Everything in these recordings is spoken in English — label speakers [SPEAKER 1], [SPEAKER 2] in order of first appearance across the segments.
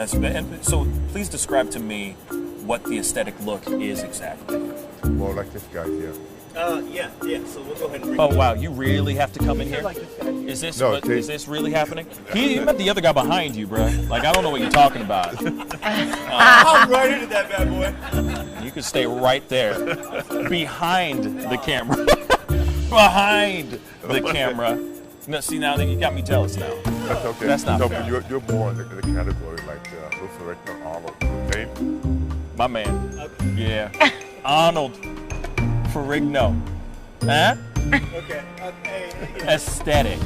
[SPEAKER 1] And so please describe to me what the aesthetic look is exactly.
[SPEAKER 2] More like this guy here.
[SPEAKER 3] Yeah. So we'll go ahead and bring
[SPEAKER 1] Oh wow, you really have to come in here?
[SPEAKER 3] like this guy.
[SPEAKER 1] Is this
[SPEAKER 2] No,
[SPEAKER 1] is this really happening? You met the other guy behind you, bro. Like I don't know what you're talking about.
[SPEAKER 3] I'm right into that bad boy.
[SPEAKER 1] You can stay right there, behind the camera, behind the camera. No, see now you got me jealous now.
[SPEAKER 2] That's okay.
[SPEAKER 1] That's not
[SPEAKER 2] no,
[SPEAKER 1] fair.
[SPEAKER 2] but you're more in the category like Luther Richter, Arnold, okay?
[SPEAKER 1] My man. Yeah. Arnold Ferrigno. Huh?
[SPEAKER 3] Okay.
[SPEAKER 1] Aesthetic.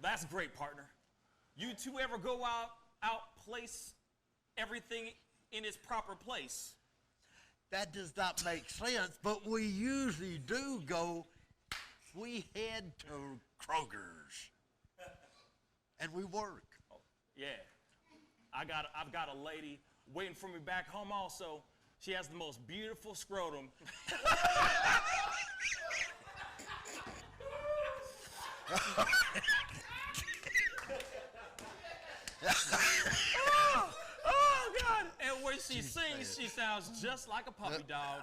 [SPEAKER 1] That's great, partner. You two ever go out place everything in its proper place?
[SPEAKER 4] That does not make sense, but we usually do go, we head to Kroger's and we work.
[SPEAKER 1] Yeah. I've got a lady waiting for me back home also. She has the most beautiful scrotum. Oh, God. And when she sings, she sounds just like a puppy dog.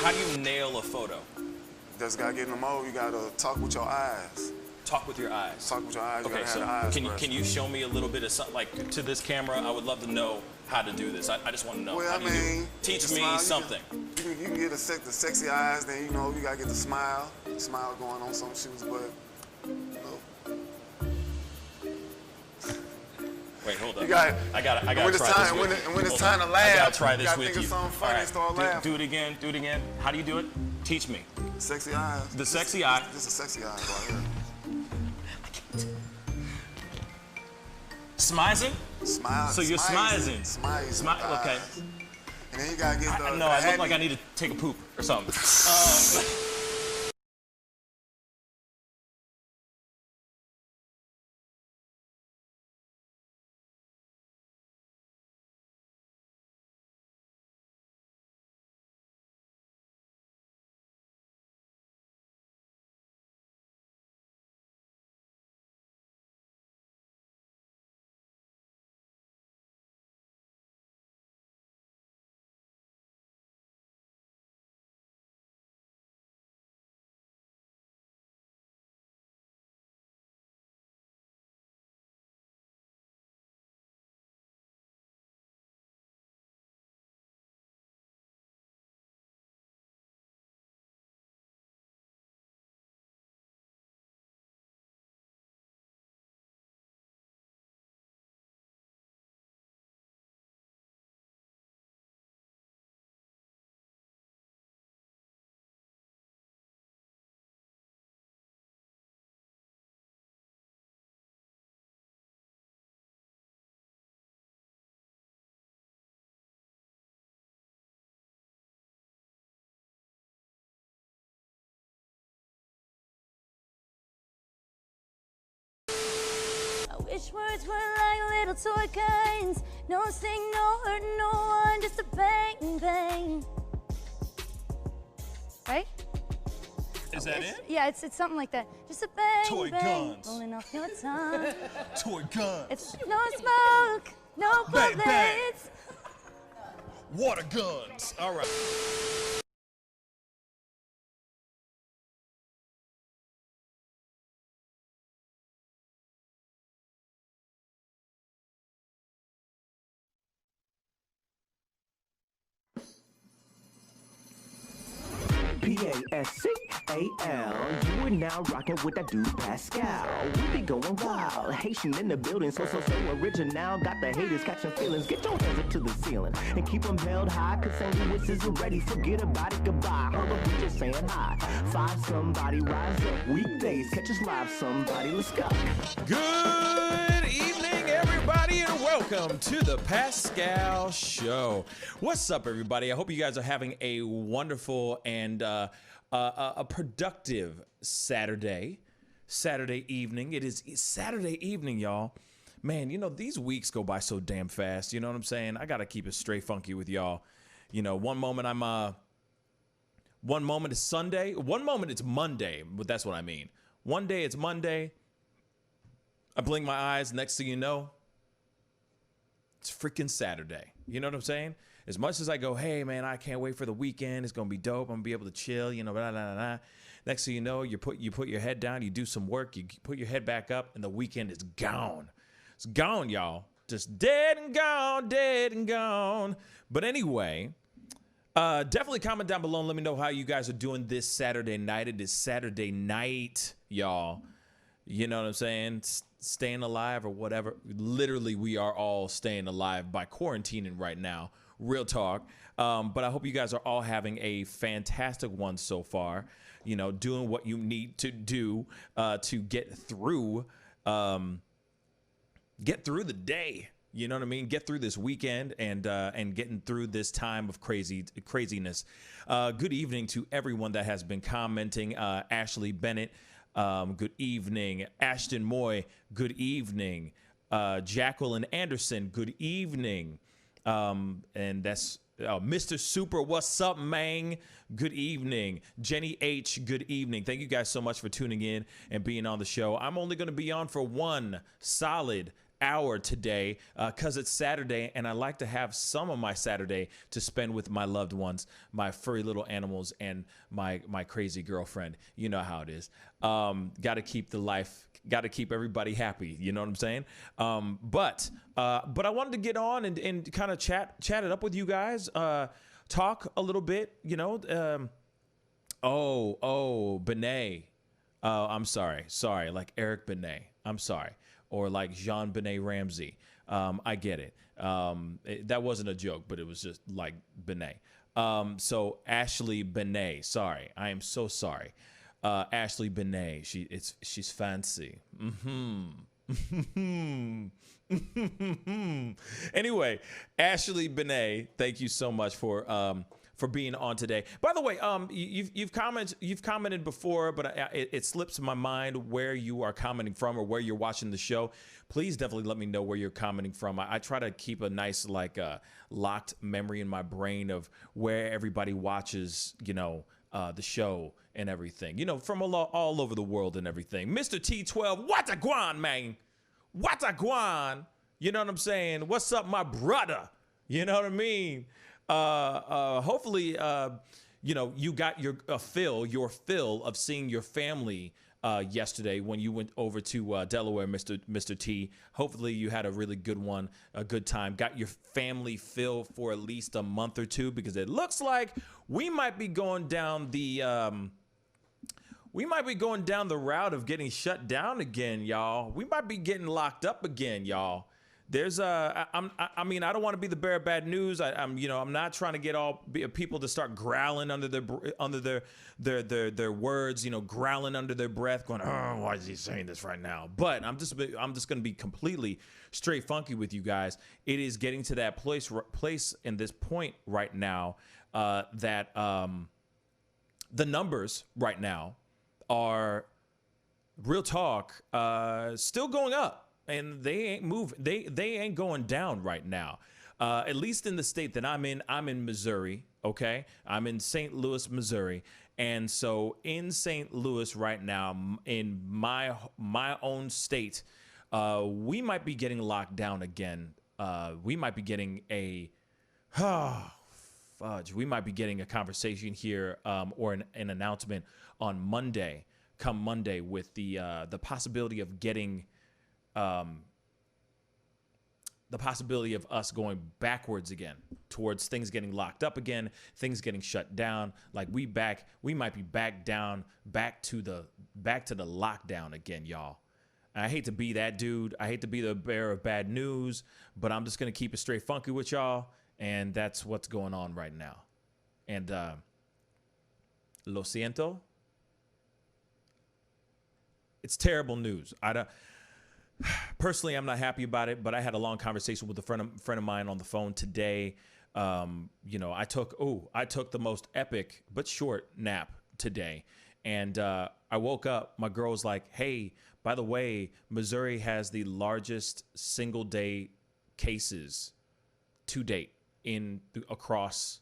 [SPEAKER 1] How do you nail a photo?
[SPEAKER 5] Just gotta get in the mode. You gotta talk with your eyes.
[SPEAKER 1] Talk with your eyes.
[SPEAKER 5] Talk with your eyes. You
[SPEAKER 1] Okay,
[SPEAKER 5] gotta
[SPEAKER 1] so
[SPEAKER 5] have the eyes.
[SPEAKER 1] can you show me a little bit of something, like to this camera? I would love to know how to do this. I just want to know.
[SPEAKER 5] Well,
[SPEAKER 1] how
[SPEAKER 5] I
[SPEAKER 1] do you do it?
[SPEAKER 5] mean,
[SPEAKER 1] Teach
[SPEAKER 5] the
[SPEAKER 1] me
[SPEAKER 5] smile,
[SPEAKER 1] something.
[SPEAKER 5] You can get the sexy eyes. Then you know you gotta get the smile going on some shoes, but you know.
[SPEAKER 1] Wait, hold up.
[SPEAKER 5] You got.
[SPEAKER 1] I gotta
[SPEAKER 5] when
[SPEAKER 1] try
[SPEAKER 5] it's
[SPEAKER 1] this.
[SPEAKER 5] time,
[SPEAKER 1] with
[SPEAKER 5] when,
[SPEAKER 1] you.
[SPEAKER 5] when it's
[SPEAKER 1] Hold
[SPEAKER 5] time
[SPEAKER 1] on.
[SPEAKER 5] to laugh,
[SPEAKER 1] I gotta try this
[SPEAKER 5] you gotta
[SPEAKER 1] with
[SPEAKER 5] think
[SPEAKER 1] you.
[SPEAKER 5] of something funny
[SPEAKER 1] All
[SPEAKER 5] and start laughing.
[SPEAKER 1] Do it again. Do it again. How do you do it? Teach me.
[SPEAKER 5] Sexy eyes.
[SPEAKER 1] The sexy eye.
[SPEAKER 5] Just a sexy eyes right here.
[SPEAKER 1] Smizing?
[SPEAKER 5] Smile.
[SPEAKER 1] So you're smizing.
[SPEAKER 5] Smile.
[SPEAKER 1] Okay.
[SPEAKER 5] And then you gotta get the.
[SPEAKER 1] No, I look like I need to take a poop or something.
[SPEAKER 6] wish words were like little toy guns. No sting, no hurt, no one, just a bang, bang. Right?
[SPEAKER 1] Is that it?
[SPEAKER 6] Yeah, it's something like that. Just a bang,
[SPEAKER 3] Toy
[SPEAKER 6] bang,
[SPEAKER 3] guns.
[SPEAKER 6] rolling off your tongue.
[SPEAKER 3] Toy guns.
[SPEAKER 6] It's no smoke, no
[SPEAKER 3] Bang,
[SPEAKER 6] bullets.
[SPEAKER 3] bang. Water guns. All right.
[SPEAKER 7] Pascal, you are now rocking with that dude Pascal. We be going wild, Haitian in the building, so original. Got the haters catching feelings. Get your hands up to the ceiling and keep them held high. Cause St. Louis isn't ready. Forget about it, goodbye. Hold up, we just saying hi. Five somebody, rise up. Weekdays, catch us live. Somebody, let's go.
[SPEAKER 8] Good evening, everybody, and welcome to the Pascal Show. What's up, everybody? I hope you guys are having a wonderful and a productive Saturday evening. It is Saturday evening, y'all. Man, you know, these weeks go by so damn fast. You know what I'm saying? I gotta keep it straight funky with y'all. You know, one moment it's Sunday, one moment it's Monday, but that's what I mean. One day it's Monday. I blink my eyes, next thing you know, it's freaking Saturday. You know what I'm saying? As much as I go, hey, man, I can't wait for the weekend. It's going to be dope. I'm going to be able to chill, you know, blah, blah, blah, blah. Next thing you know, you put your head down, you do some work, you put your head back up, and the weekend is gone. It's gone, y'all. Just dead and gone. But anyway, definitely comment down below and let me know how you guys are doing this Saturday night. It is Saturday night, y'all. You know what I'm saying? Staying alive or whatever. Literally, we are all staying alive by quarantining right now. Real talk. But I hope you guys are all having a fantastic one so far. You know, doing what you need to do to get through the day. You know what I mean? Get through this weekend and getting through this time of craziness. Good evening to everyone that has been commenting. Ashley Bennett, good evening. Ashton Moy, good evening. Jacqueline Anderson, good evening. And that's Mr. Super, what's up, man? Good evening. Jenny H, good evening. Thank you guys so much for tuning in and being on the show. I'm only going to be on for one solid hour today because it's Saturday, and I like to have some of my Saturday to spend with my loved ones, my furry little animals, and my crazy girlfriend. You know how it is. Got to keep the life. Got to keep everybody happy. You know what I'm saying? But I wanted to get on and kind of chat it up with you guys. Talk a little bit. You know. Benet. I'm sorry. Like Eric Benet. I'm sorry. Or like Jean-Benet Ramsey. I get it. That wasn't a joke, but it was just like Benet. So Ashley Benet. Sorry. I am so sorry. Ashley Benet. She's fancy. Anyway, Ashley Benet, thank you so much for being on today. By the way, you've commented before, but it slips my mind where you are commenting from or where you're watching the show. Please definitely let me know where you're commenting from. I try to keep a nice locked memory in my brain of where everybody watches, you know, the show and everything, you know, from all over the world and everything. Mr. T12, what a guan, man? What a guan? You know what I'm saying? What's up, my brother? You know what I mean? Hopefully, you know, you got your fill of seeing your family yesterday when you went over to Delaware, Mr. T. Hopefully you had a really good one, a good time. Got your family fill for at least a month or two, because it looks like we might be going down the route of getting shut down again, y'all. We might be getting locked up again, y'all. There's I mean, I don't want to be the bearer of bad news. I'm not trying to get all people to start growling under their words, you know, growling under their breath, going, oh, why is he saying this right now? But I'm just going to be completely straight funky with you guys. It is getting to that place in this point right now that the numbers right now are, real talk, still going up. and they ain't moving. They ain't going down right now. At least in the state that I'm in Missouri. Okay, I'm in St. Louis, Missouri, and so in St. Louis right now, in my own state, we might be getting locked down again. We might be getting a fudge. We might be getting a conversation here, or an announcement on Monday. Come Monday, with the possibility of getting, the possibility of us going backwards again, towards things getting locked up again, things getting shut down. Like we might be back to the lockdown again, y'all. And I hate to be that dude. I hate to be the bearer of bad news, but I'm just gonna keep it straight funky with y'all, and that's what's going on right now. And lo siento. It's terrible news. Personally, I'm not happy about it, but I had a long conversation with a friend of mine on the phone today. I took the most epic but short nap today, and I woke up. My girl's like, "Hey, by the way, Missouri has the largest single day cases to date across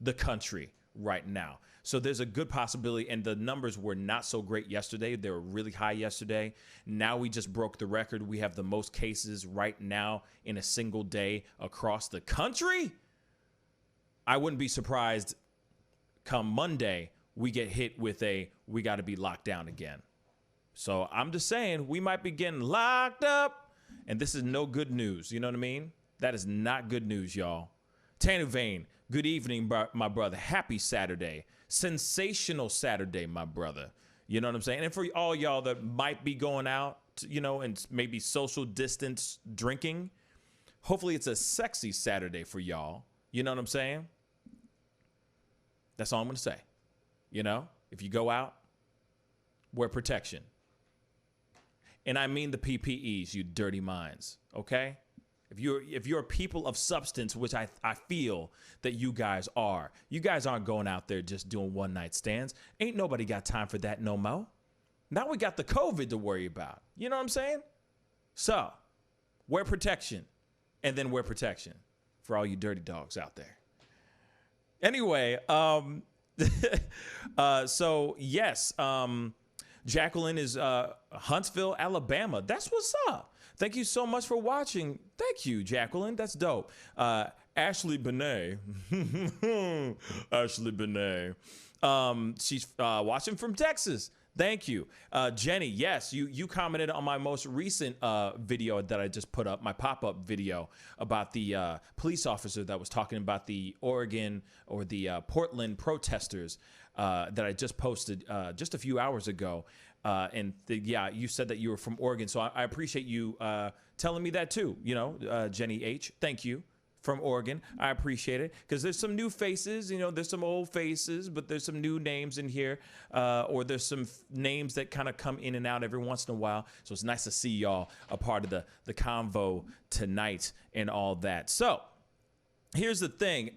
[SPEAKER 8] the country right now." So there's a good possibility, and the numbers were not so great yesterday. They were really high yesterday. Now we just broke the record. We have the most cases right now in a single day across the country. I wouldn't be surprised come Monday we get hit with we got to be locked down again. So I'm just saying we might be getting locked up, and this is no good news. You know what I mean? That is not good news, y'all. Tanner Vane, good evening, my brother. Happy Saturday. Sensational Saturday, my brother. You know what I'm saying? And for all y'all that might be going out, and maybe social distance drinking, hopefully it's a sexy Saturday for y'all. You know what I'm saying? That's all I'm going to say. If you go out, wear protection. And I mean the PPEs, you dirty minds, okay? If you're people of substance, which I feel that you guys aren't going out there just doing one night stands. Ain't nobody got time for that no more. Now we got the COVID to worry about. You know what I'm saying? So wear protection, and then wear protection for all you dirty dogs out there. Anyway, so yes, Jacqueline is Huntsville, Alabama. That's what's up. Thank you so much for watching. Thank you, Jacqueline. That's dope. Ashley Benet. Ashley Benet. She's watching from Texas. Thank you. Jenny, yes, you commented on my most recent video that I just put up, my pop-up video about the police officer that was talking about the Oregon or the Portland protesters that I just posted just a few hours ago. You said that you were from Oregon, so I appreciate you telling me that too. Jenny H. Thank you, from Oregon. I appreciate it, because there's some new faces. There's some old faces, but there's some new names in here, or there's some names that kind of come in and out every once in a while. So it's nice to see y'all a part of the convo tonight and all that. So here's the thing.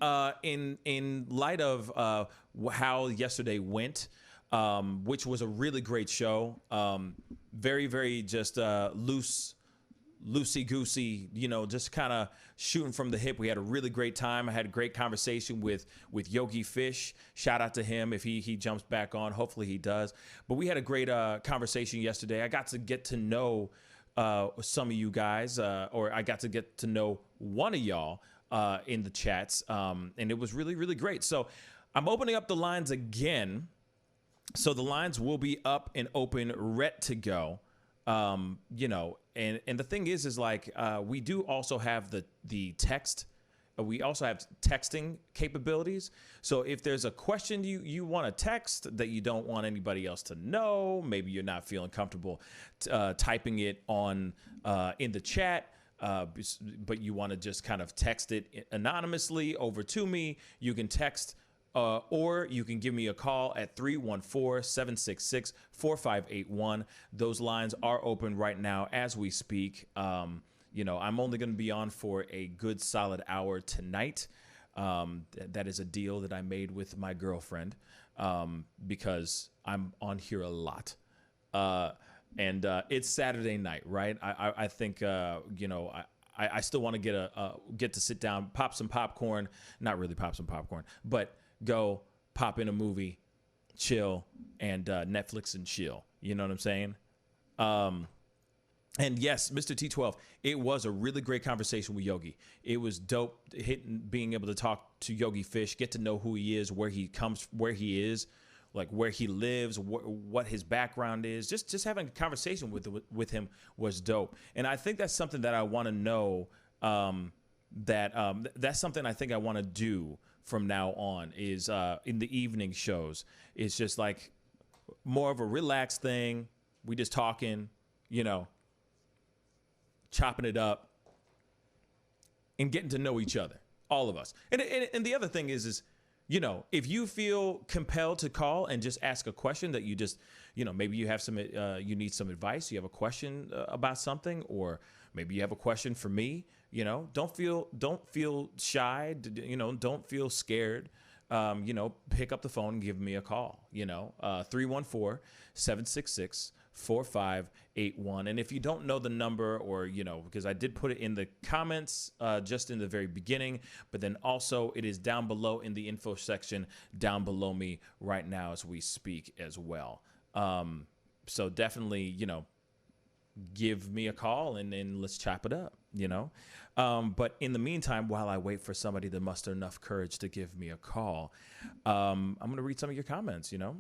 [SPEAKER 8] In light of how yesterday went. Which was a really great show. Very, very just loosey-goosey, just kind of shooting from the hip. We had a really great time. I had a great conversation with Yogi Fish. Shout out to him if he jumps back on. Hopefully he does. But we had a great conversation yesterday. I got to get to know some of you guys, or I got to get to know one of y'all in the chats, and it was really, really great. So I'm opening up the lines again. So the lines will be up and open, ready to go. And the thing is like we do also have the text. We also have texting capabilities. So if there's a question you want to text that you don't want anybody else to know, maybe you're not feeling comfortable typing it on in the chat, but you want to just kind of text it anonymously over to me, you can text. Or you can give me a call at 314-766-4581. Those lines are open right now as we speak. I'm only going to be on for a good solid hour tonight. That is a deal that I made with my girlfriend, because I'm on here a lot. and it's Saturday night, right? I think you know, I still want to get to sit down, pop some popcorn, not really pop some popcorn, but go pop in a movie, chill, and Netflix and chill. You know what I'm saying? And yes, Mr. T12, it was a really great conversation with Yogi. It was dope being able to talk to Yogi Fish, get to know who he is, where he comes, where he is, like where he lives, what his background is. Just having a conversation with him was dope. And I think that's something that I want to know. That's something I think I want to do from now on is in the evening shows. It's just like more of a relaxed thing. We just talking, you know, chopping it up and getting to know each other, all of us. And the other thing is, you know, if you feel compelled to call and just ask a question that you just, you know, maybe you have some, you need some advice, you have a question about something, or maybe you have a question for me, you know, don't feel shy, you know, don't feel scared. You know, pick up the phone and give me a call, you know, 314-766-4581. And if you don't know the number, or, you know, because I did put it in the comments just in the very beginning, but then also it is down below in the info section down below me right now as we speak as well. So definitely, you know, give me a call and let's chop it up, you know. But in the meantime, while I wait for somebody to muster enough courage to give me a call, I'm going to read some of your comments, you know.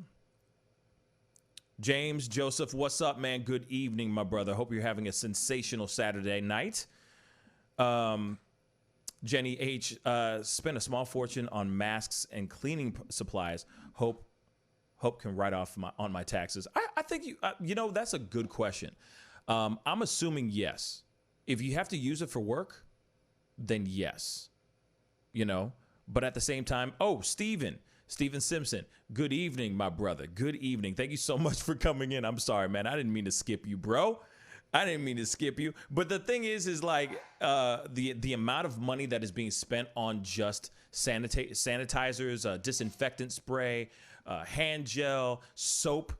[SPEAKER 8] James Joseph, what's up, man? Good evening, my brother. Hope you're having a sensational Saturday night. Jenny H, spent a small fortune on masks and cleaning supplies. Hope can write off on my taxes. I think you know, that's a good question. I'm assuming yes. If you have to use it for work, then yes, you know. But at the same time, Steven Simpson, good evening, my brother. Good evening. Thank you so much for coming in. I'm sorry, man. I didn't mean to skip you, bro. I didn't mean to skip you. But the thing is like the amount of money that is being spent on just sanitizers, disinfectant spray, hand gel, soap,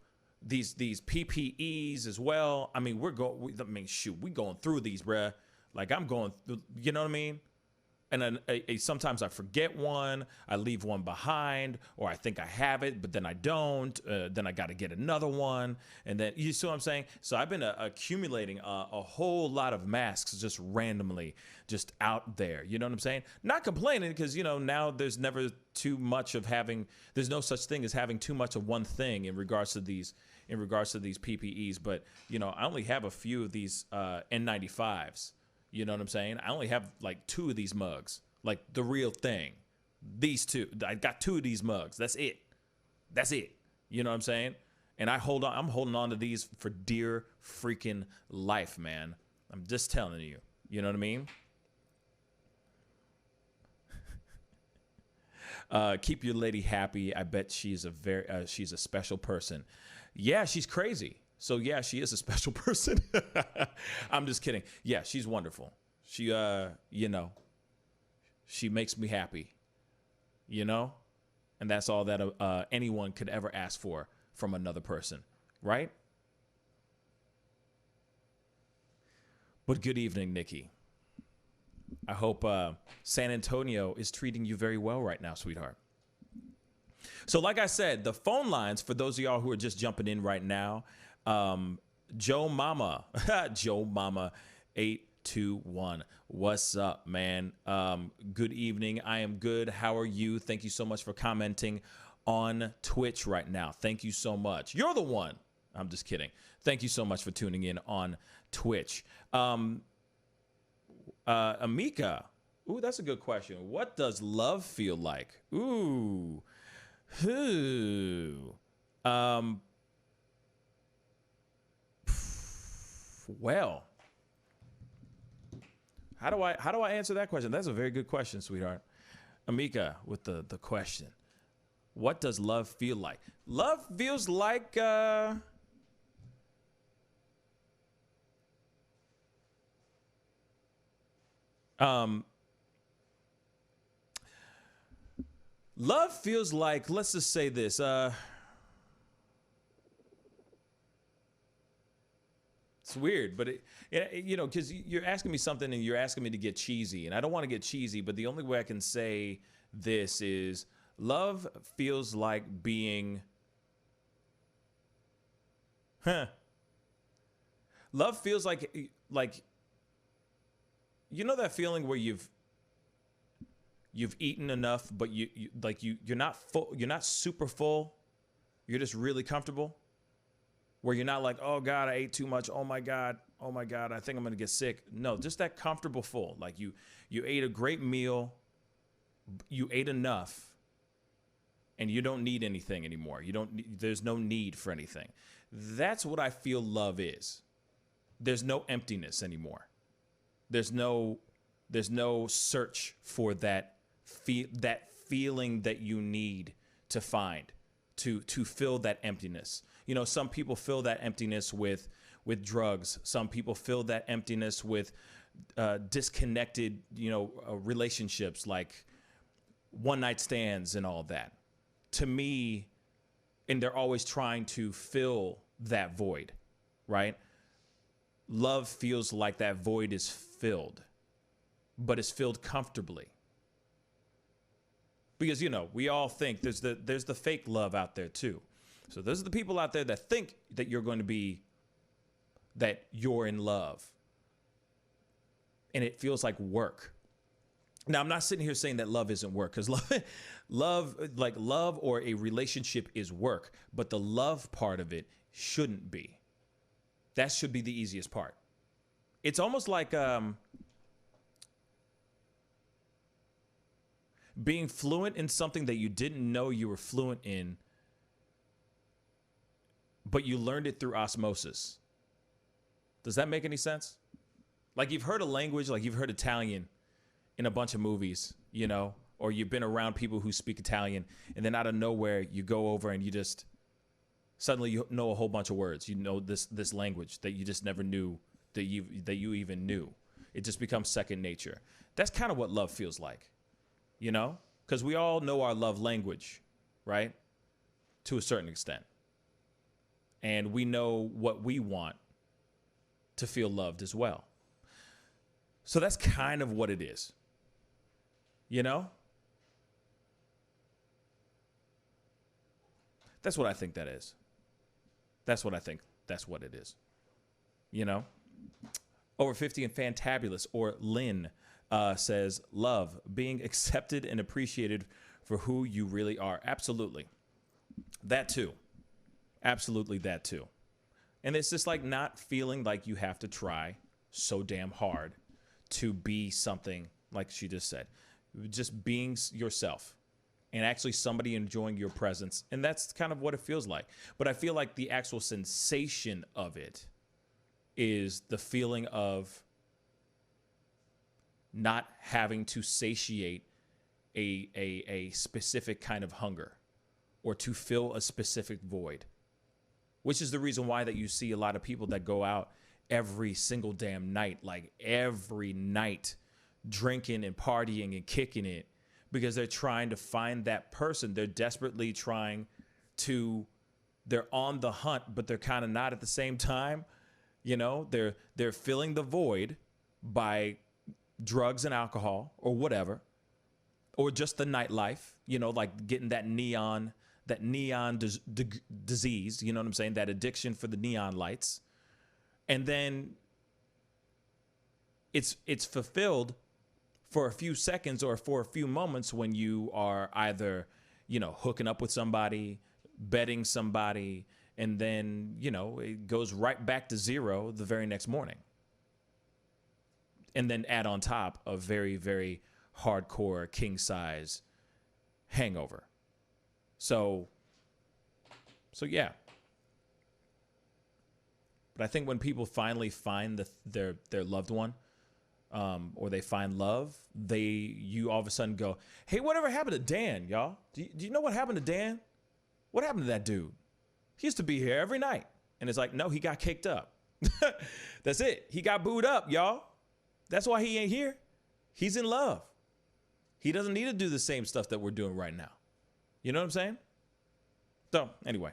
[SPEAKER 8] these PPEs as well. I mean, we going through these, bruh. Like I'm going through, you know what I mean? And then sometimes I forget one, I leave one behind, or I think I have it, but then I don't. Then I got to get another one. And then, you see what I'm saying? So I've been accumulating a whole lot of masks just randomly, just out there. You know what I'm saying? Not complaining because, you know, now there's never too much of there's no such thing as having too much of one thing in regards to these PPEs. But, you know, I only have a few of these N95s. You know what I'm saying? I only have like 2 of these mugs, like the real thing. These 2, I got 2 of these mugs. That's it. You know what I'm saying? And I'm holding on to these for dear freaking life, man. I'm just telling you. You know what I mean? Keep your lady happy. I bet she's a special person. Yeah, she's crazy. So yeah, she is a special person. I'm just kidding. Yeah, she's wonderful. She, you know, she makes me happy, you know, and that's all that anyone could ever ask for from another person, right? But good evening, Nikki. I hope San Antonio is treating you very well right now, sweetheart. So like I said, the phone lines, for those of y'all who are just jumping in right now, Joe Mama 821. What's up, man? Good evening. I am good. How are you? Thank you so much for commenting on Twitch right now. Thank you so much. You're the one. I'm just kidding. Thank you so much for tuning in on Twitch. Amika. Ooh, that's a good question. What does love feel like? Ooh. Well, how do I answer that question? That's a very good question, sweetheart. Amika with the question. What does love feel like? Love feels like love feels like, let's just say this, It's weird, but you know, because you're asking me something and you're asking me to get cheesy, and I don't want to get cheesy, but the only way I can say this is love feels like being, love feels like, you know that feeling where you've eaten enough, but you're not full, you're not super full, you're just really comfortable. Where you're not like, oh God, I ate too much. Oh my God, I think I'm gonna get sick. No, just that comfortable full. Like you ate a great meal, you ate enough, and you don't need anything anymore. There's no need for anything. That's what I feel love is. There's no emptiness anymore. There's no search for that feeling that you need to find to fill that emptiness. You know, some people fill that emptiness with drugs. Some people fill that emptiness with disconnected, relationships, like one night stands and all that. To me, and they're always trying to fill that void, right? Love feels like that void is filled, but it's filled comfortably. Because, we all think there's the fake love out there too. So those are the people out there that think that you're in love. And it feels like work. Now, I'm not sitting here saying that love isn't work, because love or a relationship is work, but the love part of it shouldn't be. That should be the easiest part. It's almost like being fluent in something that you didn't know you were fluent in, but you learned it through osmosis. Does that make any sense? Like you've heard a language, like you've heard Italian in a bunch of movies, or you've been around people who speak Italian, and then out of nowhere you go over and you just suddenly you know a whole bunch of words. You know this language that you just never knew that you even knew. It just becomes second nature. That's kind of what love feels like, because we all know our love language, right? To a certain extent. And we know what we want to feel loved as well. So that's kind of what it is. That's what I think that is. That's what I think that's what it is. Over 50 and Fantabulous, or Lynn, says, love, being accepted and appreciated for who you really are. Absolutely. That too. Absolutely that too. And it's just like not feeling like you have to try so damn hard to be something, like she just said. Just being yourself and actually somebody enjoying your presence. And that's kind of what it feels like. But I feel like the actual sensation of it is the feeling of not having to satiate a specific kind of hunger or to fill a specific void, which is the reason why that you see a lot of people that go out every single damn night, like every night, drinking and partying and kicking it, because they're trying to find that person. They're desperately trying to, they're on the hunt, but they're kind of not at the same time. They're filling the void by drugs and alcohol or whatever, or just the nightlife, like getting that neon disease, you know what I'm saying? That addiction for the neon lights. And then it's fulfilled for a few seconds or for a few moments when you are either, hooking up with somebody, betting somebody, and then, it goes right back to zero the very next morning. And then add on top a very, very hardcore king size hangover. So yeah. But I think when people finally find their loved one, or they find love, you all of a sudden go, hey, whatever happened to Dan, y'all? Do you know what happened to Dan? What happened to that dude? He used to be here every night. And it's like, no, he got kicked up. That's it. He got booed up, y'all. That's why he ain't here. He's in love. He doesn't need to do the same stuff that we're doing right now. You know what I'm saying? So anyway,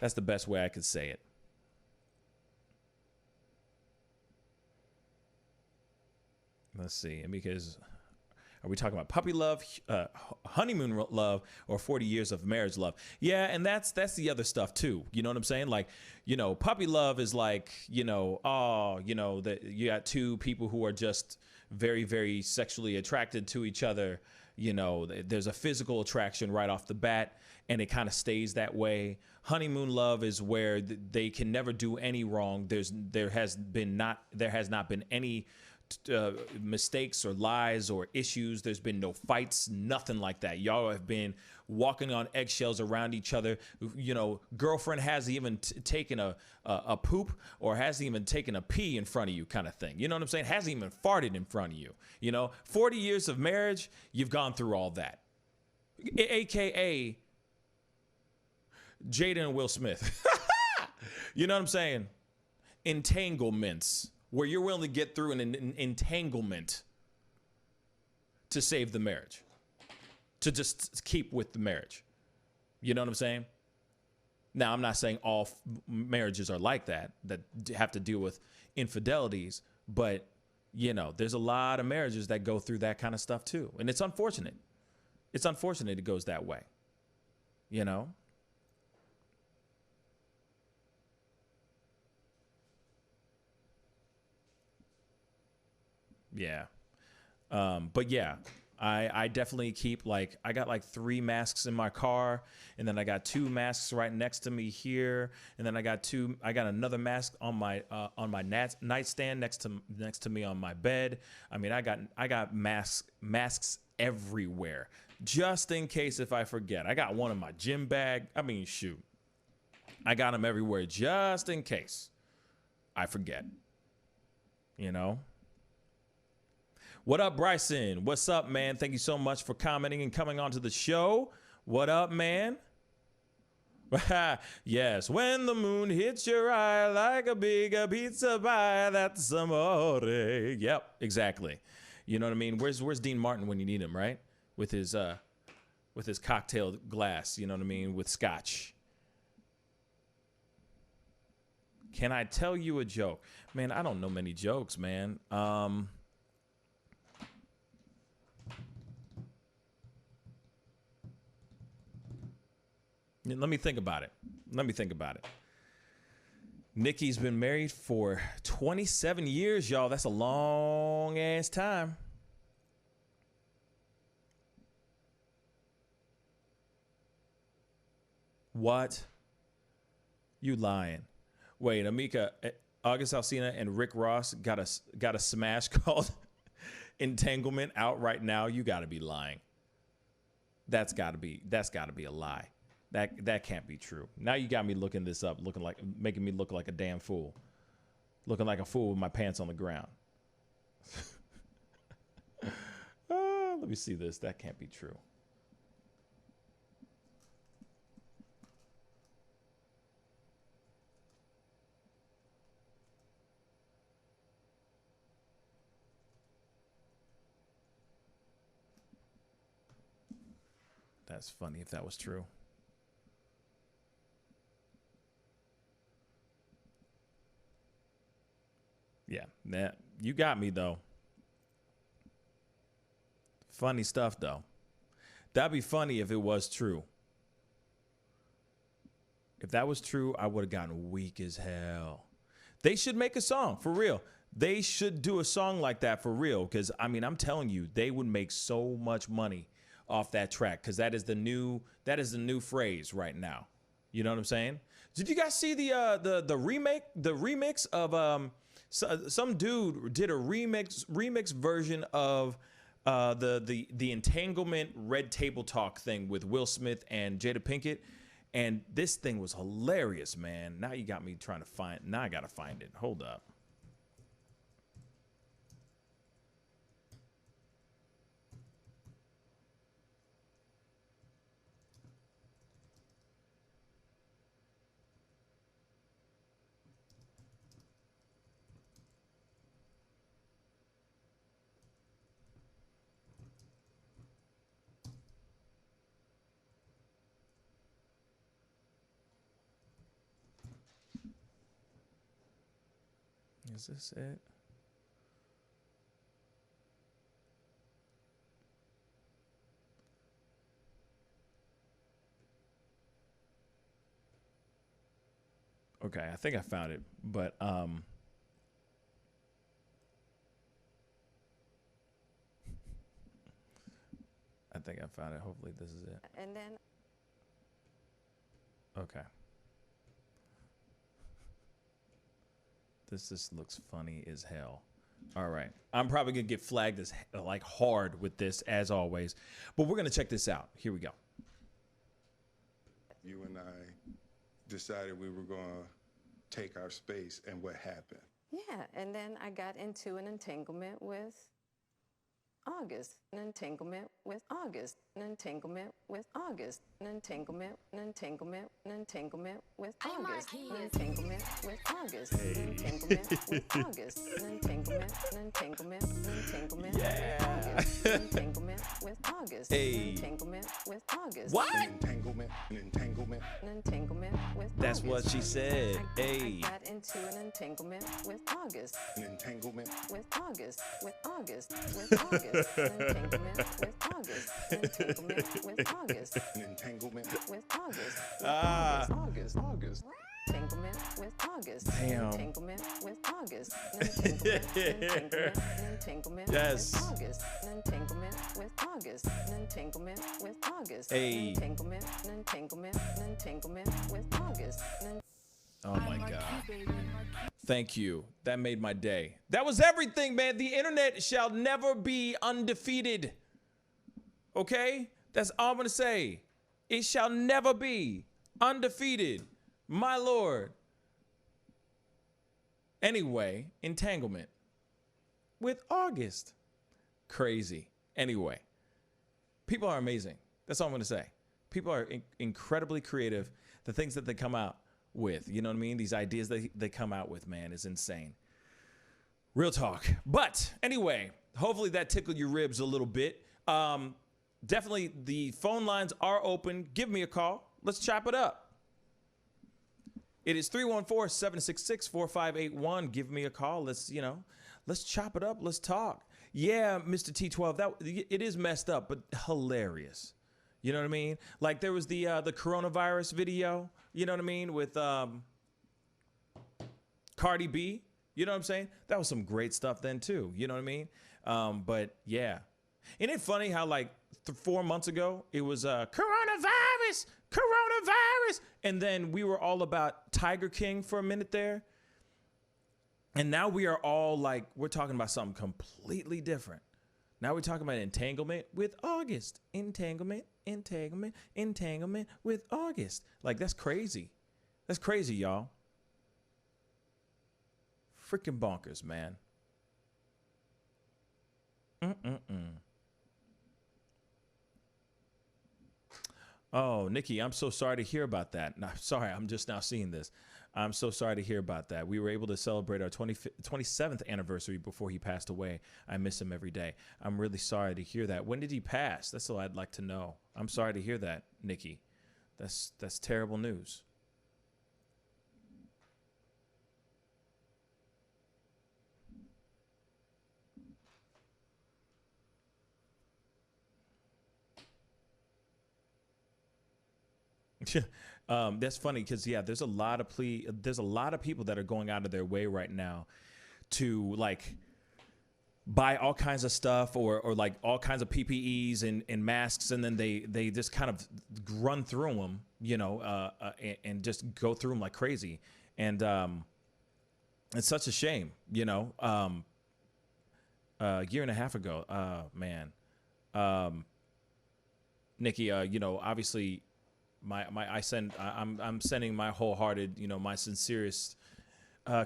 [SPEAKER 8] that's the best way I could say it. Let's see, because are we talking about puppy love, honeymoon love, or 40 years of marriage love? Yeah, and that's the other stuff too. You know what I'm saying? Like, you know, puppy love is like, you know, that you got two people who are just very, very sexually attracted to each other. You know, there's a physical attraction right off the bat, and it kind of stays that way. Honeymoon love is where they can never do any wrong. There has not been any mistakes or lies or issues. There's been no fights, nothing like that. Y'all have been walking on eggshells around each other. You know, girlfriend hasn't even taken a poop or hasn't even taken a pee in front of you, kind of thing. You know what I'm saying? Hasn't even farted in front of you. You know, 40 years of marriage, you've gone through all that. AKA Jada and Will Smith. You know what I'm saying? Entanglements, where you're willing to get through an entanglement to save the marriage, to just keep with the marriage. You know what I'm saying? Now, I'm not saying all marriages are like that have to deal with infidelities, but, you know, there's a lot of marriages that go through that kind of stuff too. And it's unfortunate. It's unfortunate it goes that way, you know? Yeah. But yeah, I definitely keep I got like 3 masks in my car, and then I got 2 masks right next to me here. And then I got another mask on my nightstand next to me on my bed. I mean, I got masks everywhere just in case if I forget. I got one in my gym bag. I mean, shoot, I got them everywhere just in case I forget, you know? What up, Bryson? What's up, man? Thank you so much for commenting and coming on to the show. What up, man? Yes, when the moon hits your eye like a big pizza pie, that's amore. Yep, exactly. You know what I mean? Where's Dean Martin when you need him, right? With his cocktail glass, you know what I mean? With scotch. Can I tell you a joke? Man, I don't know many jokes, man. Let me think about it. Nikki's been married for 27 years, y'all. That's a long ass time. What? You lying. Wait, Amika, August Alsina and Rick Ross got a smash called Entanglement out right now. You gotta be lying. That's gotta be a lie. That can't be true. Now you got me looking this up, making me look like a damn fool. Looking like a fool with my pants on the ground. Let me see this. That can't be true. That's funny if that was true. Yeah, you got me though. Funny stuff though. That'd be funny if it was true. If that was true, I would have gotten weak as hell. They should make a song for real. They should do a song like that for real. Because I mean, I'm telling you, they would make so much money off that track. Because that is the new phrase right now. You know what I'm saying? Did you guys see the remix of some dude did a remix version of the entanglement red table talk thing with Will Smith and Jada Pinkett, and this thing was hilarious, man. Now you got me trying to find. Now I gotta find it. Hold up. Is this it? Okay, I think I found it, but I think I found it. Hopefully this is it.
[SPEAKER 9] And then
[SPEAKER 8] Okay. This just looks funny as hell. All right. I'm probably going to get flagged as like hard with this as always, but we're going to check this out. Here we go.
[SPEAKER 10] You and I decided we were going to take our space, and what happened?
[SPEAKER 9] yeah, and then I got into an entanglement with August, an entanglement with August, an entanglement with August, an entanglement, an entanglement, an entanglement with August, an entanglement with August, an entanglement with August, an entanglement, an entanglement, an entanglement with August, an entanglement with August, an entanglement with August.
[SPEAKER 8] What?
[SPEAKER 10] An entanglement, an entanglement.
[SPEAKER 9] An entanglement with
[SPEAKER 8] That's
[SPEAKER 9] August.
[SPEAKER 8] what she said.
[SPEAKER 9] I got into an entanglement with August,
[SPEAKER 10] An entanglement.
[SPEAKER 9] with August, with August, with August. An entanglement with August. An entanglement with August.
[SPEAKER 10] An entanglement.
[SPEAKER 9] With August.
[SPEAKER 10] August. August.
[SPEAKER 9] Entanglement with August.
[SPEAKER 8] Damn.
[SPEAKER 9] Entanglement with August. An entanglement. An entanglement. An entanglement
[SPEAKER 8] Yes.
[SPEAKER 9] with August. An entanglement with August. An entanglement with August.
[SPEAKER 8] Hey.
[SPEAKER 9] An entanglement. An entanglement. An entanglement with August.
[SPEAKER 8] Oh my God. Thank you. That made my day. That was everything, man. The internet shall never be undefeated. Okay? That's all I'm going to say. It shall never be undefeated. My Lord. Anyway, entanglement with August. Crazy. Anyway, people are amazing. That's all I'm going to say. People are incredibly creative. The things that they come out with, you know what I mean? These ideas that they come out with, man, is insane. Real talk. But anyway, hopefully that tickled your ribs a little bit. Definitely the phone lines are open. Give me a call. Let's chop it up. It is 314-766-4581. Give me a call. Let's chop it up. Let's talk. Yeah, Mr. T12, it is messed up, but hilarious. You know what I mean? Like there was the coronavirus video, you know what I mean, with Cardi B. You know what I'm saying? That was some great stuff then too. You know what I mean? But yeah. Isn't it funny how like 4 months ago it was coronavirus, and then we were all about Tiger King for a minute there. And now we are all like, we're talking about something completely different. Now we're talking about entanglement with August. Entanglement with August. Like, that's crazy. That's crazy, y'all. Freaking bonkers, man. Oh, Nikki, I'm so sorry to hear about that. No, sorry, I'm just now seeing this. I'm so sorry to hear about that. We were able to celebrate our 27th anniversary before he passed away. I miss him every day. I'm really sorry to hear that. When did he pass? That's all I'd like to know. I'm sorry to hear that, Nikki. That's terrible news. That's funny because there's a lot of people that are going out of their way right now to like buy all kinds of stuff or like all kinds of PPEs and masks, and then they just kind of run through them, and just go through them like crazy, and it's such a shame, a year and a half ago, man, Nikki, obviously. I'm sending my wholehearted, my sincerest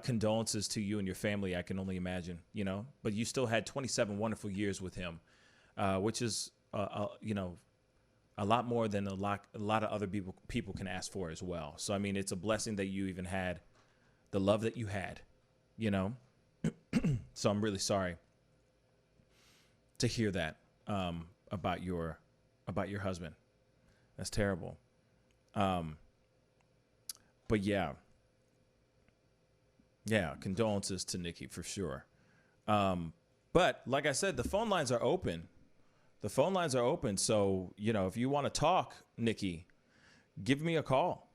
[SPEAKER 8] condolences to you and your family. I can only imagine, but you still had 27 wonderful years with him, which is, a lot more than a lot of other people can ask for as well. So, I mean, it's a blessing that you even had the love that you had, so I'm really sorry to hear that, about your husband. That's terrible. But yeah, condolences to Nikki for sure. But like I said, the phone lines are open. So, if you want to talk, Nikki, give me a call.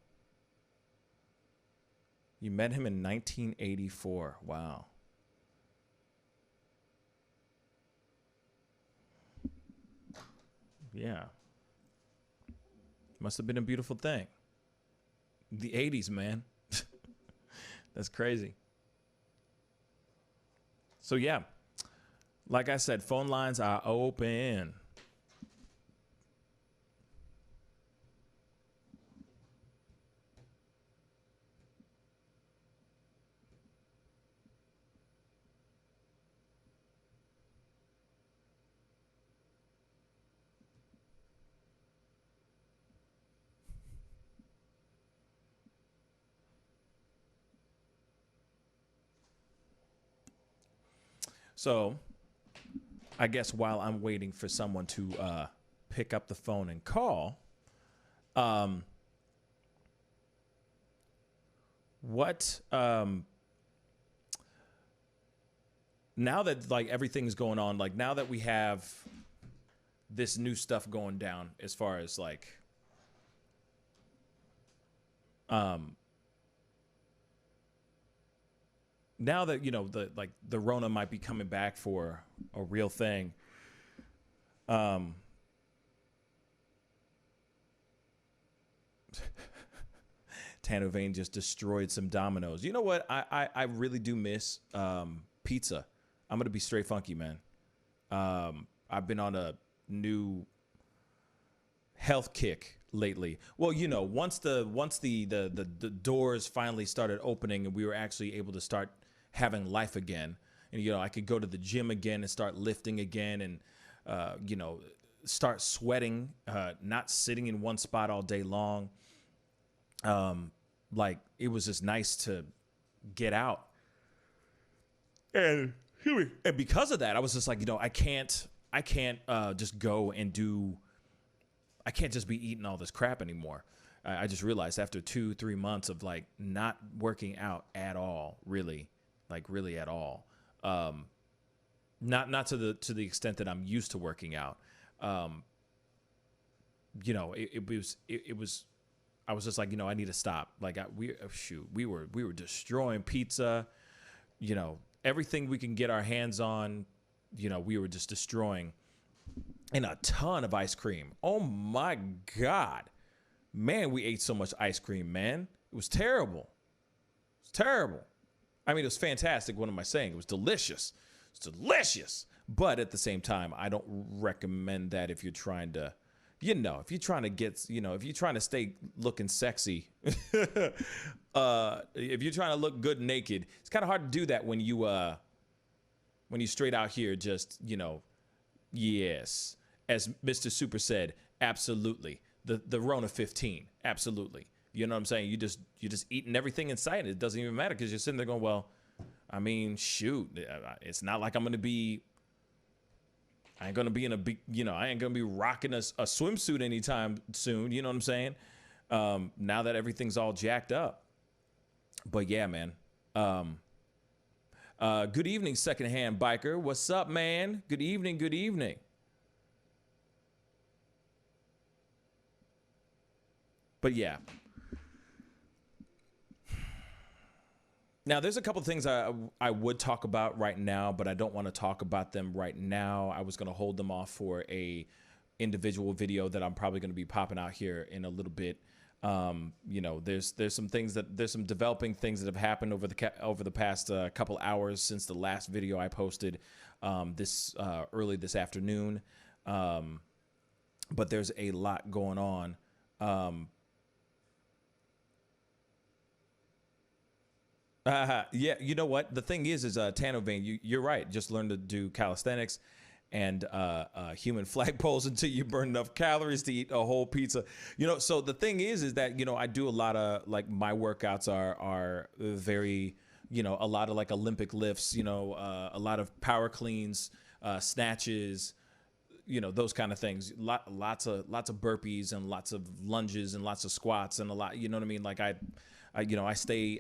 [SPEAKER 8] You met him in 1984. Wow. Yeah. Must have been a beautiful thing. The 80s, man. That's crazy. So, yeah. Like I said, phone lines are open. So, I guess while I'm waiting for someone to pick up the phone and call, now that like everything's going on, like now that we have this new stuff going down as far as like now that, you know, the Rona might be coming back for a real thing. Tano Vane just destroyed some dominoes. You know what? I really do miss pizza. I'm gonna be straight funky, man. I've been on a new health kick lately. Well, you know, once the doors finally started opening and we were actually able to start having life again, and you know, I could go to the gym again and start lifting again, and you know, start sweating, not sitting in one spot all day long. Like it was just nice to get out, and because of that, I was just like, you know, I can't just go and do. I can't just be eating all this crap anymore. I just realized after 2-3 months of like not working out at all, really at all. Not to the extent that I'm used to working out. You know, it was. I was just like, you know, I need to stop. Like we were destroying pizza. You know, everything we can get our hands on. You know, we were just destroying. And a ton of ice cream. Oh my God. Man, we ate so much ice cream, man. It was terrible. It's terrible. I mean, it was fantastic. What am I saying? It was delicious. It's delicious. But at the same time, I don't recommend that if you're trying to, you know, if you're trying to get, you know, if you're trying to stay looking sexy, if you're trying to look good naked, it's kind of hard to do that when you straight out here just, you know, yes. As Mr. Super said, absolutely. The Rona 15, absolutely. You know what I'm saying? You're just eating everything in sight. It doesn't even matter because you're sitting there going, well, I mean, shoot, it's not like I ain't gonna be in a big, you know, I ain't gonna be rocking a swimsuit anytime soon. You know what I'm saying? Now that everything's all jacked up. But yeah, man. Good evening, secondhand biker. What's up, man? Good evening. Good evening. But yeah. Now, there's a couple of things I would talk about right now, but I don't want to talk about them right now. I was going to hold them off for a individual video that I'm probably going to be popping out here in a little bit. You know, there's some developing things that have happened over the past couple hours since the last video I posted early this afternoon. But there's a lot going on. Yeah, you know what? The thing is Tano Vane, you're right. Just learn to do calisthenics and human flagpoles until you burn enough calories to eat a whole pizza. You know, so the thing is that, you know, I do a lot of, like, my workouts are very, you know, a lot of like Olympic lifts, you know, a lot of power cleans, snatches, you know, those kind of things. Lots of burpees and lots of lunges and lots of squats and a lot, you know what I mean? Like I stay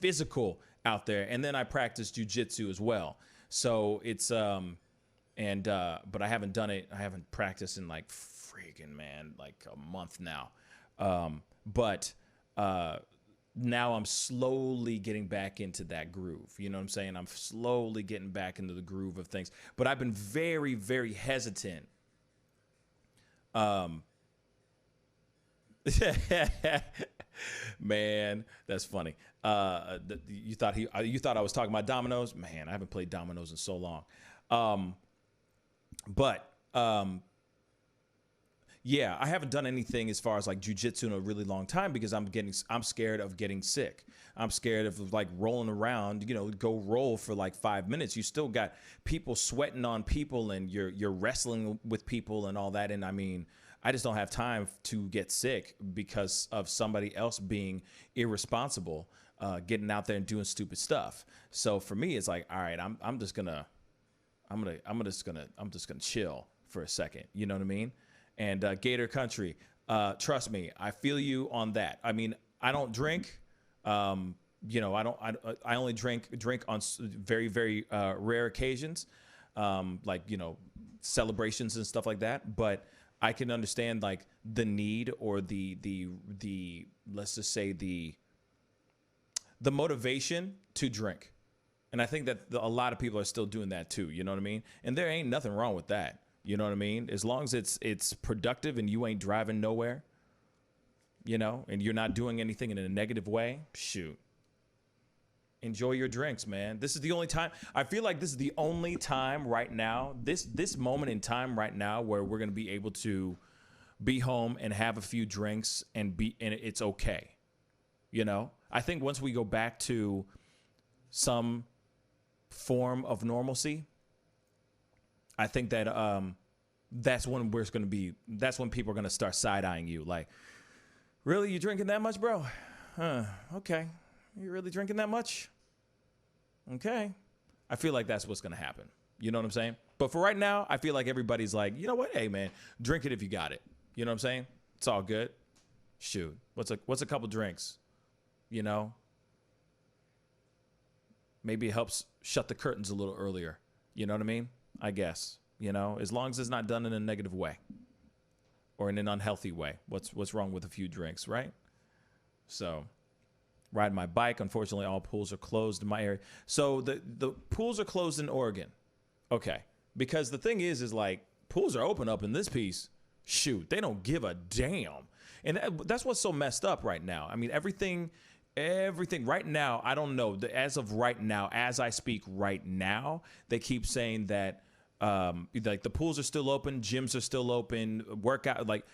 [SPEAKER 8] physical out there, and then I practice jujitsu as well. So it's but I haven't done it. I haven't practiced in like now I'm slowly getting back into that groove. You know what I'm saying? I'm slowly getting back into the groove of things. But I've been very, very hesitant. Man, that's funny. You thought I was talking about dominoes? Man, I haven't played dominoes in so long. Yeah, I haven't done anything as far as like jujitsu in a really long time because I'm scared of getting sick. I'm scared of like rolling around, go roll for like 5 minutes. You still got people sweating on people and you're wrestling with people and all that. And I mean, I just don't have time to get sick because of somebody else being irresponsible, getting out there and doing stupid stuff. So for me, it's like, all right, I'm just gonna chill for a second. You know what I mean? And Gator Country, trust me, I feel you on that. I mean, I don't drink. I only drink on very, very rare occasions, like celebrations and stuff like that. But I can understand like the need or the let's just say the motivation to drink. And I think that a lot of people are still doing that too. You know what I mean? And there ain't nothing wrong with that. You know what I mean? As long as it's productive and you ain't driving nowhere, and you're not doing anything in a negative way, shoot. Enjoy your drinks, man. This is the only time. I feel like this is the only time right now, this moment in time right now where we're going to be able to be home and have a few drinks and it's okay. I think once we go back to some form of normalcy, I think that that's when people are going to start side-eyeing you. Like, really? You drinking that much, bro? Okay. You really drinking that much? Okay. I feel like that's what's going to happen. You know what I'm saying? But for right now, I feel like everybody's like, you know what? Hey, man, drink it if you got it. You know what I'm saying? It's all good. Shoot. What's a couple drinks? Maybe it helps shut the curtains a little earlier. You know what I mean? I guess, as long as it's not done in a negative way or in an unhealthy way. What's wrong with a few drinks, right? So, ride my bike. Unfortunately, all pools are closed in my area. So the pools are closed in Oregon. Okay. Because the thing is like pools are open up in this piece. Shoot, they don't give a damn. And that's what's so messed up right now. I mean, everything right now, I don't know. As of right now, as I speak right now, they keep saying that like the pools are still open, gyms are still open, workout, like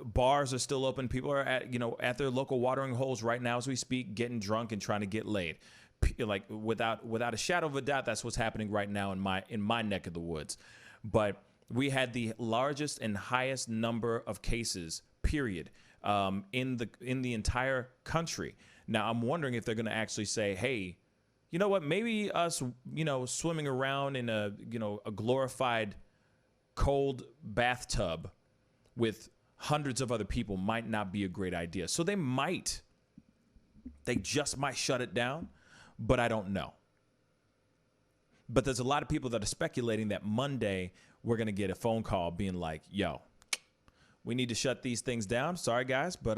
[SPEAKER 8] bars are still open. People are at their local watering holes right now as we speak, getting drunk and trying to get laid. Like without a shadow of a doubt, that's what's happening right now in my neck of the woods. But we had the largest and highest number of cases, period, in the entire country. Now I'm wondering if they're going to actually say, hey, you know what? Maybe us, swimming around in a glorified cold bathtub with hundreds of other people might not be a great idea. So they just might shut it down, but I don't know. But there's a lot of people that are speculating that Monday we're going to get a phone call being like, yo, we need to shut these things down. Sorry, guys, but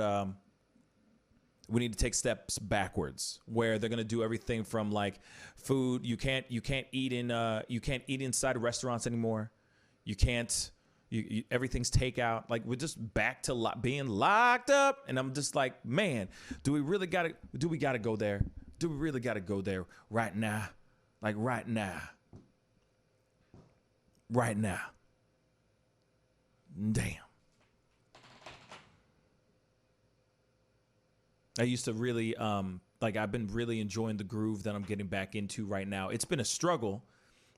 [SPEAKER 8] we need to take steps backwards where they're going to do everything from like food. You can't eat inside restaurants anymore. You can't. Everything's takeout. Like we're just back to being locked up, and I'm just like, man, do we really gotta go there? Do we really gotta go there right now? Like right now. Damn. I used to really I've been really enjoying the groove that I'm getting back into right now. It's been a struggle,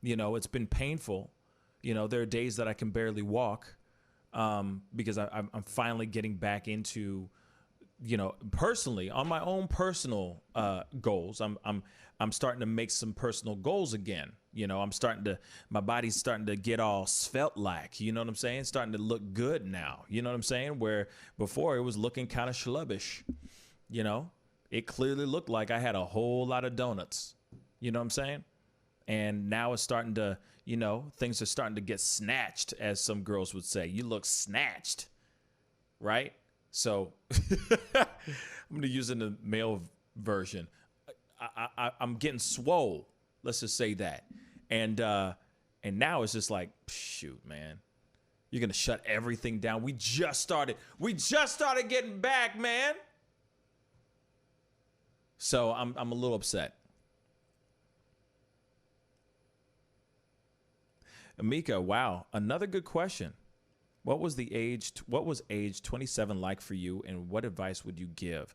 [SPEAKER 8] it's been painful. There are days that I can barely walk because I'm finally getting back into, personally on my own personal goals. I'm starting to make some personal goals again. My body's starting to get all svelte like, you know what I'm saying? Starting to look good now. You know what I'm saying? Where before it was looking kind of schlubbish, it clearly looked like I had a whole lot of donuts. You know what I'm saying? And now it's starting to, things are starting to get snatched, as some girls would say. You look snatched, right? So I'm going to use it in the male version, I'm getting swole. Let's just say that. And now it's just like, shoot, man, you're gonna shut everything down. We just started getting back, man. So I'm a little upset. Amika, wow, another good question. What was age 27 like for you, and what advice would you give?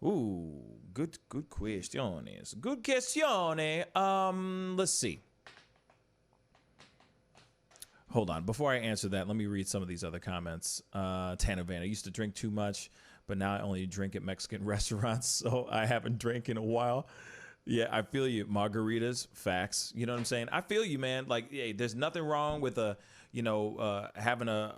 [SPEAKER 8] Ooh, good questiones. Good questione. Let's see. Hold on. Before I answer that, let me read some of these other comments. Tana Van, I used to drink too much, but now I only drink at Mexican restaurants, so I haven't drank in a while. Yeah, I feel you. Margaritas, facts. You know what I'm saying? I feel you, man. Like, hey, there's nothing wrong with having a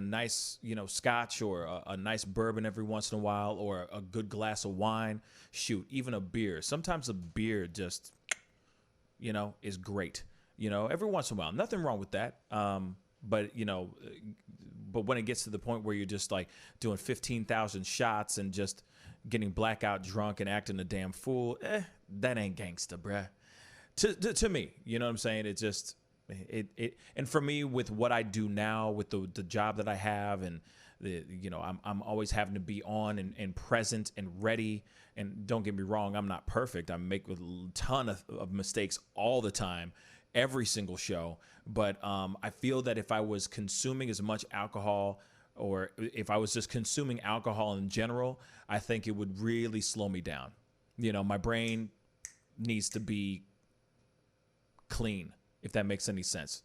[SPEAKER 8] nice, scotch or a nice bourbon every once in a while, or a good glass of wine. Shoot, even a beer. Sometimes a beer just, is great. Every once in a while, nothing wrong with that. But when it gets to the point where you're just like doing 15,000 shots and just getting blackout drunk and acting a damn fool, that ain't gangsta, bruh. To me, you know what I'm saying? It just, and for me, with what I do now, with the job that I have, and I'm always having to be on and present and ready. And don't get me wrong, I'm not perfect. I make a ton of mistakes all the time, every single show. But I feel that if I was consuming as much alcohol, or if I was just consuming alcohol in general, I think it would really slow me down. My brain needs to be clean, if that makes any sense.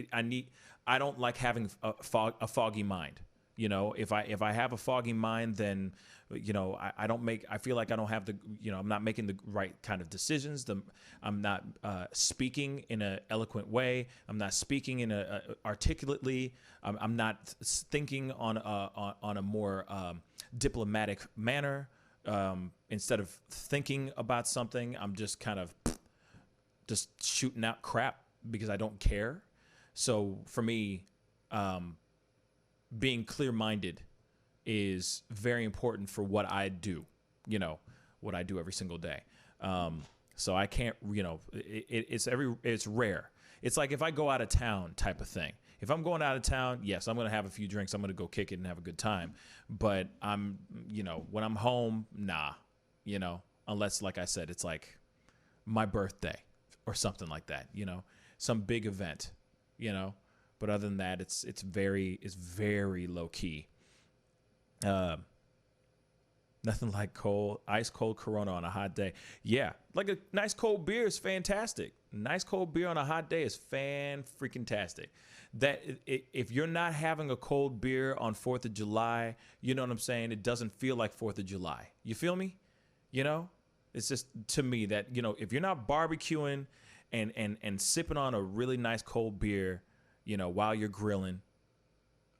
[SPEAKER 8] I don't like having a foggy mind. If I have a foggy mind, then I feel like I don't have I'm not making the right kind of decisions. I'm not speaking in an eloquent way. I'm not speaking in articulately. I'm not thinking on a more diplomatic manner. Instead of thinking about something, I'm just kind of just shooting out crap because I don't care. So for me, being clear-minded is very important for what I do, what I do every single day. So I can't, it's rare. It's like if I go out of town type of thing. If I'm going out of town, yes, I'm going to have a few drinks. I'm going to go kick it and have a good time. But I'm, when I'm home, nah, unless, like I said, it's like my birthday or something like that, some big event, But other than that, it's very low key. Nothing like ice cold Corona on a hot day. Yeah, like a nice cold beer is fantastic. Nice cold beer on a hot day is fan-freaking-tastic. That if you're not having a cold beer on 4th of July, you know what I'm saying? It doesn't feel like 4th of July. You feel me? It's just, to me, that, if you're not barbecuing and sipping on a really nice cold beer, while you're grilling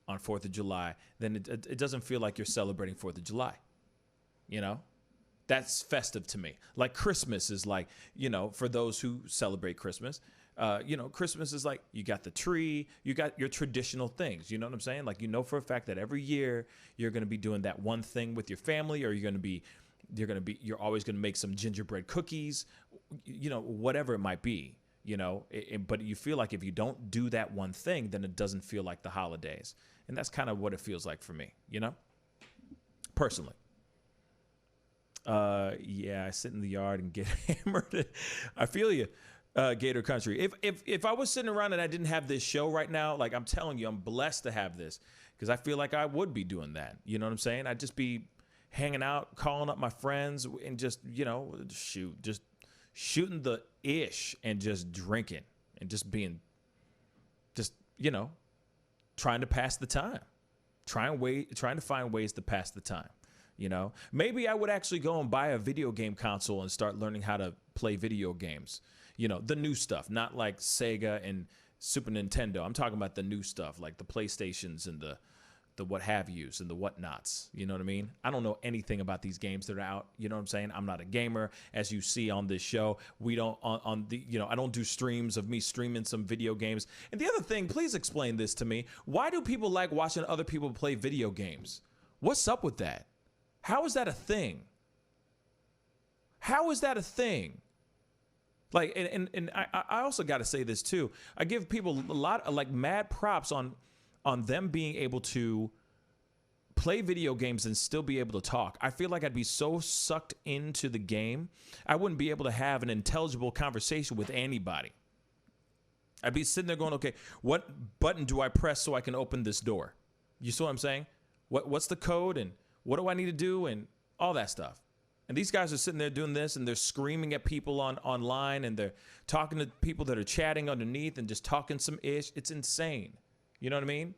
[SPEAKER 8] on 4th of July, then it doesn't feel like you're celebrating 4th of July. That's festive to me. Like Christmas is like, for those who celebrate Christmas, Christmas is like, you got the tree, you got your traditional things. You know what I'm saying? Like, for a fact that every year you're going to be doing that one thing with your family, or you're always going to make some gingerbread cookies, whatever it might be. But you feel like if you don't do that one thing, then it doesn't feel like the holidays. And that's kind of what it feels like for me, personally. I sit in the yard and get hammered. I feel you, Gator Country. If I was sitting around and I didn't have this show right now, like, I'm telling you, I'm blessed to have this, because I feel like I would be doing that. You know what I'm saying? I'd just be hanging out, calling up my friends, and just, just shooting the ish and just drinking and just being, trying to pass the time, trying to find ways to pass the time. Maybe I would actually go and buy a video game console and start learning how to play video games. The new stuff, not like Sega and Super Nintendo. I'm talking about the new stuff, like the PlayStations and the what have yous and the whatnots. You know what I mean? I don't know anything about these games that are out. You know what I'm saying? I'm not a gamer. As you see on this show, we don't I don't do streams of me streaming some video games. And the other thing, please explain this to me. Why do people like watching other people play video games? What's up with that? How is that a thing? How is that a thing? Like, and I also got to say this too. I give people a lot of like mad props on them being able to play video games and still be able to talk. I feel like I'd be so sucked into the game, I wouldn't be able to have an intelligible conversation with anybody. I'd be sitting there going, okay, what button do I press so I can open this door? You see what I'm saying? What's the code and what do I need to do and all that stuff. And these guys are sitting there doing this and they're screaming at people online and they're talking to people that are chatting underneath and just talking some ish. It's insane. You know what I mean?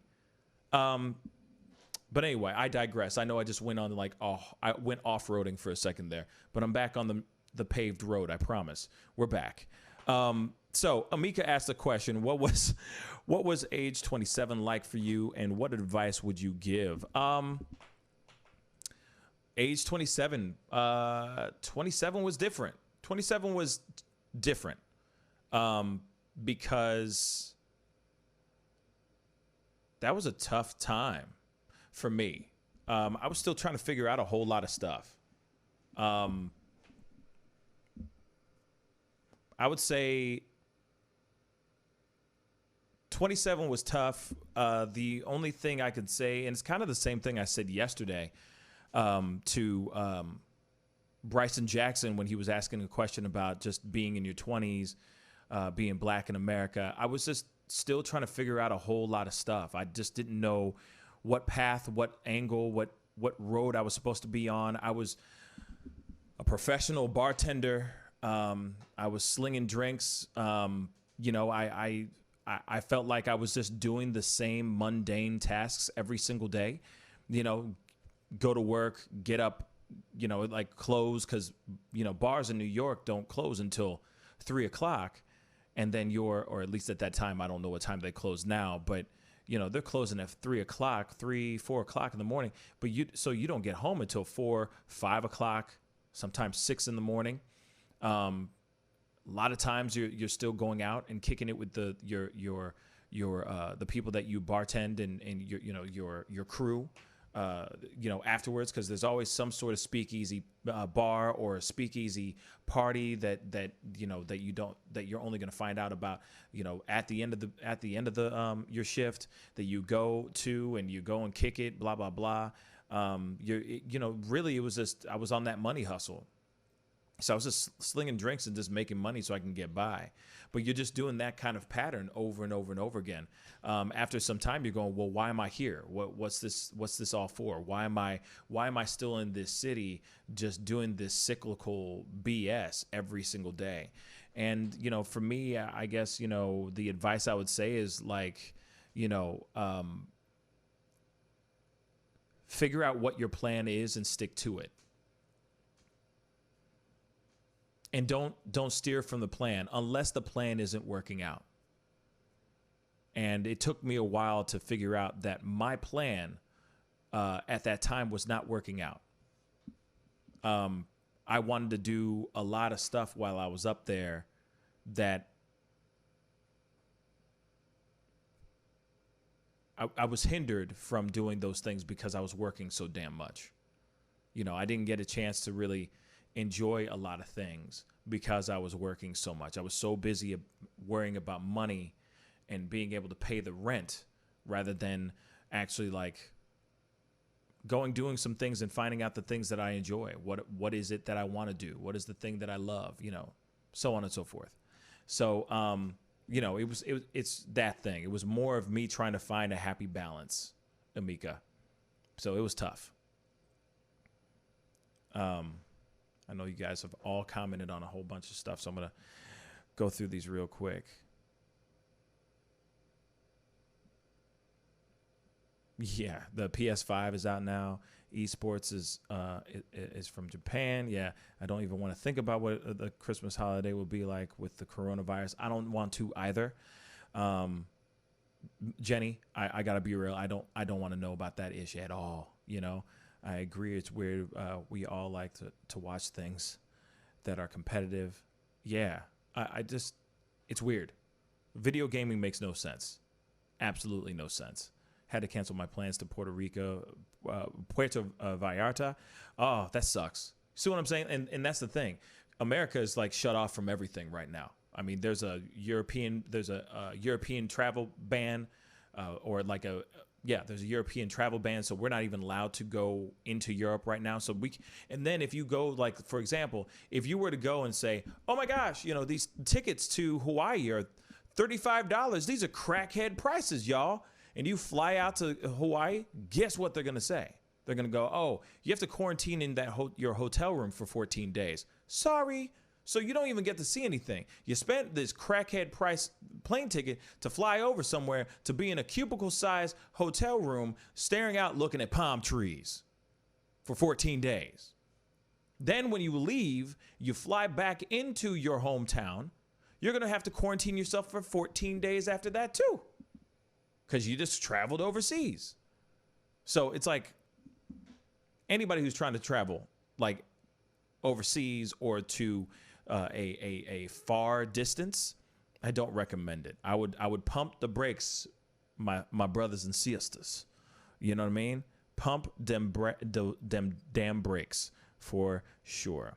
[SPEAKER 8] But anyway, I digress. I know I just went on like, I went off-roading for a second there, but I'm back on the paved road. I promise. We're back. So Amika asked a question. What was age 27 like for you, and what advice would you give? Age 27. 27 was different. 27 was different because that was a tough time for me. I was still trying to figure out a whole lot of stuff. I would say 27 was tough. The only thing I could say, and it's kind of the same thing I said yesterday to Bryson Jackson when he was asking a question about just being in your 20s, being black in America. I was just still trying to figure out a whole lot of stuff. I just didn't know what path, what angle, what road I was supposed to be on. I was a professional bartender. I was slinging drinks. I felt like I was just doing the same mundane tasks every single day. Go to work, get up, like close, because bars in New York don't close until 3 o'clock, and then or at least at that time, I don't know what time they close now, but they're closing at 3 o'clock, 4 o'clock in the morning. But so you don't get home until 4, 5 o'clock, sometimes 6 in the morning. A lot of times you're still going out and kicking it with the people that you bartend and your crew. Afterwards, because there's always some sort of speakeasy bar or a speakeasy party that you're only going to find out about at the end of the your shift, that you go to and you go and kick it, blah blah blah. Really it was just, I was on that money hustle. So I was just slinging drinks and just making money so I can get by. But you're just doing that kind of pattern over and over and over again. After some time, you're going, well, why am I here? What's this all for? Why am I still in this city just doing this cyclical BS every single day? And, for me, I guess, the advice I would say is like, figure out what your plan is and stick to it. And don't steer from the plan unless the plan isn't working out. And it took me a while to figure out that my plan at that time was not working out. I wanted to do a lot of stuff while I was up there that I was hindered from doing those things because I was working so damn much. I didn't get a chance to really enjoy a lot of things because I was working so much. I was so busy worrying about money and being able to pay the rent rather than actually like doing some things and finding out the things that I enjoy. What is it that I want to do? What is the thing that I love? So on and so forth. So, it's that thing. It was more of me trying to find a happy balance, Amika. So it was tough. I know you guys have all commented on a whole bunch of stuff, so I'm going to go through these real quick. Yeah, the PS5 is out now. Esports is from Japan. Yeah, I don't even want to think about what the Christmas holiday will be like with the coronavirus. I don't want to either. Jenny, I gotta be real. I don't want to know about that issue at all. I agree. It's weird. We all like to watch things that are competitive. Yeah, it's weird. Video gaming makes no sense. Absolutely no sense. Had to cancel my plans to Puerto Vallarta. Oh, that sucks. See what I'm saying? And that's the thing. America is like shut off from everything right now. I mean, there's a European travel ban, there's a European travel ban. So we're not even allowed to go into Europe right now. And then if you go, like, for example, if you were to go and say, oh my gosh, these tickets to Hawaii are $35. These are crackhead prices, y'all. And you fly out to Hawaii, guess what they're going to say? They're going to go, oh, you have to quarantine in that your hotel room for 14 days. Sorry. So you don't even get to see anything. You spent this crackhead price plane ticket to fly over somewhere to be in a cubicle-sized hotel room staring out looking at palm trees for 14 days. Then when you leave, you fly back into your hometown. You're going to have to quarantine yourself for 14 days after that too, because you just traveled overseas. So it's like anybody who's trying to travel like overseas or to a far distance, I don't recommend it. I would pump the brakes, my brothers and sisters. You know what I mean? Pump them damn brakes for sure.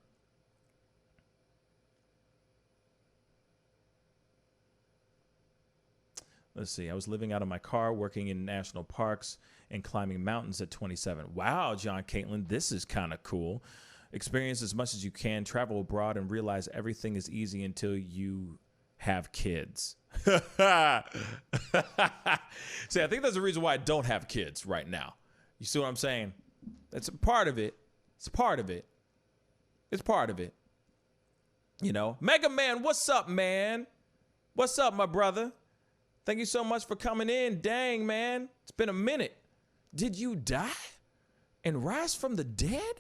[SPEAKER 8] Let's see. I was living out of my car, working in national parks, and climbing mountains at 27. Wow, John Caitlin, this is kind of cool. Experience as much as you can, travel abroad, and realize everything is easy until you have kids. See, I think that's the reason why I don't have kids right now. You see what I'm saying? That's a part of it. It's part of it. It's part of it. Mega Man, what's up, man? What's up, my brother? Thank you so much for coming in. Dang, man. It's been a minute. Did you die and rise from the dead?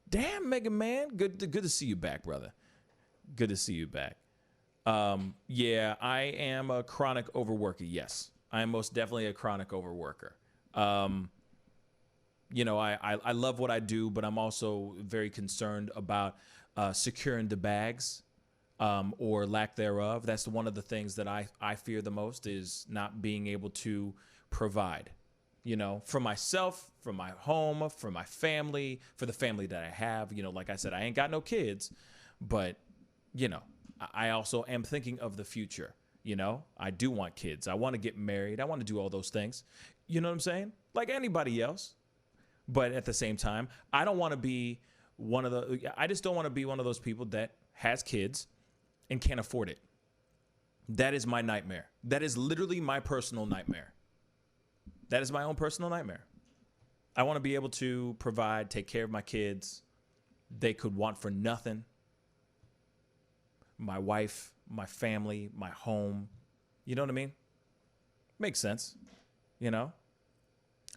[SPEAKER 8] Damn, Mega Man. Good to see you back, brother. Good to see you back. Yeah, I am a chronic overworker. Yes, I am most definitely a chronic overworker. I love what I do, but I'm also very concerned about securing the bags or lack thereof. That's one of the things that I fear the most, is not being able to provide. For myself, for my home, for my family, for the family that I have. Like I said, I ain't got no kids, but, I also am thinking of the future. I do want kids. I want to get married. I want to do all those things. You know what I'm saying? Like anybody else. But at the same time, I don't want to be I just don't want to be one of those people that has kids and can't afford it. That is my nightmare. That is literally my personal nightmare. That is my own personal nightmare. I want to be able to provide, take care of my kids. They could want for nothing. My wife, my family, my home. You know what I mean? Makes sense,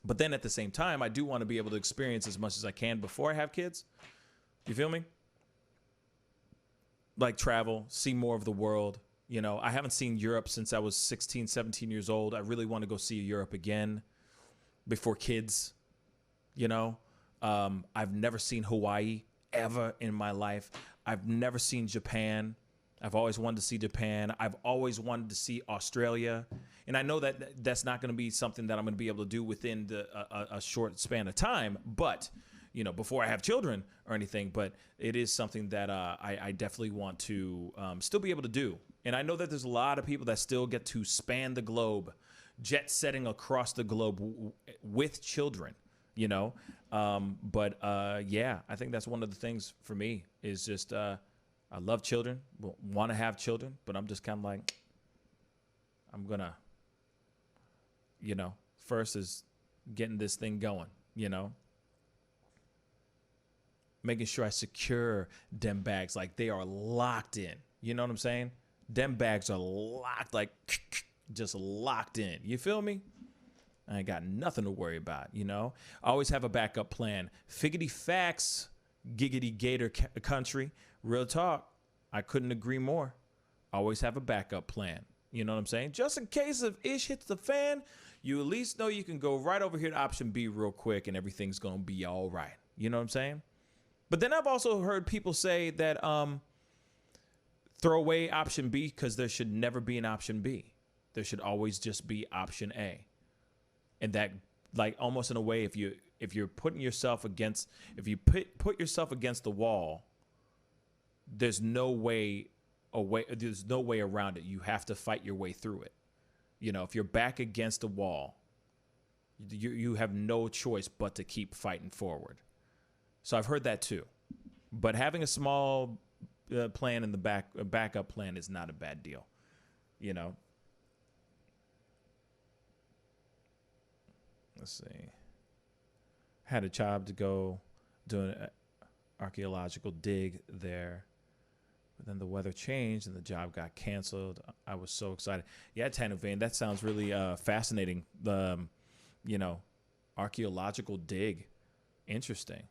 [SPEAKER 8] But then at the same time, I do want to be able to experience as much as I can before I have kids. You feel me? Like travel, see more of the world. I haven't seen Europe since I was 16, 17 years old. I really want to go see Europe again before kids. I've never seen Hawaii ever in my life. I've never seen Japan. I've always wanted to see Japan. I've always wanted to see Australia. And I know that that's not going to be something that I'm going to be able to do within a short span of time. But, before I have children or anything. But it is something that I definitely want to still be able to do. And I know that there's a lot of people that still get to span the globe, jet setting across the globe with children, But I think that's one of the things for me is just I love children, want to have children, but I'm just kind of like, I'm going to, first is getting this thing going, Making sure I secure them bags like they are locked in. You know what I'm saying? Them bags are locked, like just locked in. You feel me? I ain't got nothing to worry about, I always have a backup plan. Figgity facts, giggity gator country. Real talk. I couldn't agree more. Always have a backup plan. You know what I'm saying? Just in case if ish hits the fan, you at least know you can go right over here to option B real quick and everything's going to be all right. You know what I'm saying? But then I've also heard people say that throw away option B because there should never be an option B. There should always just be option A. And that, like, almost in a way, if you if you're putting yourself against, if you put yourself against the wall, there's no way around it. You have to fight your way through it. You know, if you're back against the wall, you have no choice but to keep fighting forward. So I've heard that too. But having a small plan in the backup plan is not a bad deal. You know. Let's see. Had a job to go do an archaeological dig there. But then the weather changed and the job got canceled. I was so excited. Yeah, Tanu Vane, that sounds really fascinating. The, you know, archaeological dig. Interesting.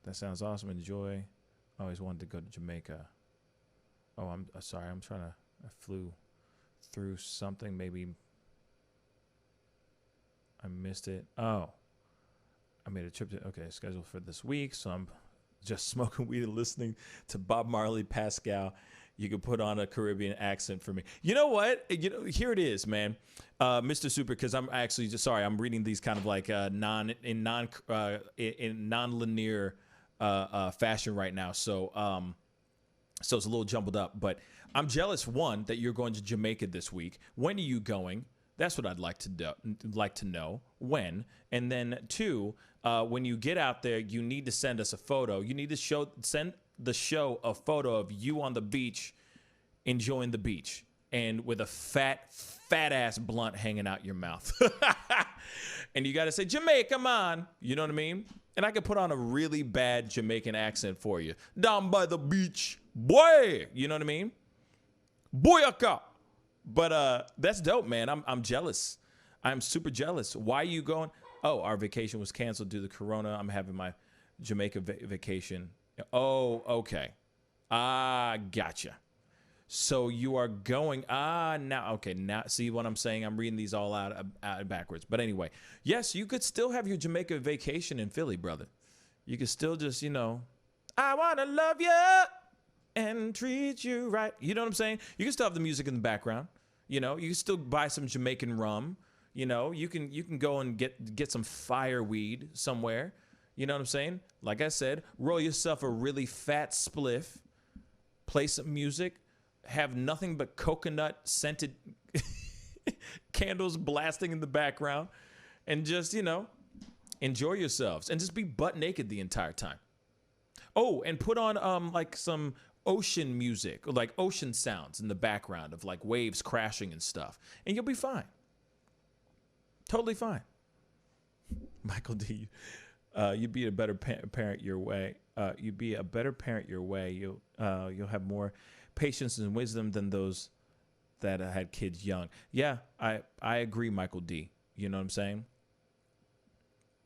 [SPEAKER 8] That sounds awesome. Enjoy. I always wanted to go to Jamaica. Oh, I'm sorry. I flew through something. Maybe I missed it. Oh, I made a trip scheduled for this week. So I'm just smoking weed and listening to Bob Marley, Pascal. You could put on a Caribbean accent for me. You know what? Here it is, man. Mr. Super, because I'm actually just sorry. I'm reading these kind of like non-linear fashion right now. So it's a little jumbled up. But I'm jealous, one, that you're going to Jamaica this week. When are you going? That's what I'd like to know. When? And then two, when you get out there, you need to send us a photo. You need to send the show a photo of you on the beach, enjoying the beach, and with a fat ass blunt hanging out your mouth. And you got to say, Jamaica, man. You know what I mean? And I could put on a really bad Jamaican accent for you. Down by the beach, boy. You know what I mean? Boyaka. But that's dope, man. I'm jealous. I'm super jealous. Why are you going? Oh, our vacation was canceled due to Corona. I'm having my Jamaica vacation. Oh, okay. Gotcha. So you are going. Now see what I'm saying? I'm reading these all out backwards. But anyway, yes, you could still have your Jamaica vacation in Philly, brother. You could still just, I want to love you and treat you right. You know what I'm saying? You can still have the music in the background. You can still buy some Jamaican rum. You can go and get some fire weed somewhere. You know what I'm saying? Like I said, roll yourself a really fat spliff, play some music, have nothing but coconut scented candles blasting in the background, and just, enjoy yourselves and just be butt naked the entire time. Oh, and put on like some ocean music, or like ocean sounds in the background of like waves crashing and stuff, and you'll be fine. Totally fine. Michael D, you'd be a better parent your way. You'd be a better parent your way. You'll have more patience and wisdom than those that had kids young. Yeah, I agree, Michael D. You know what I'm saying?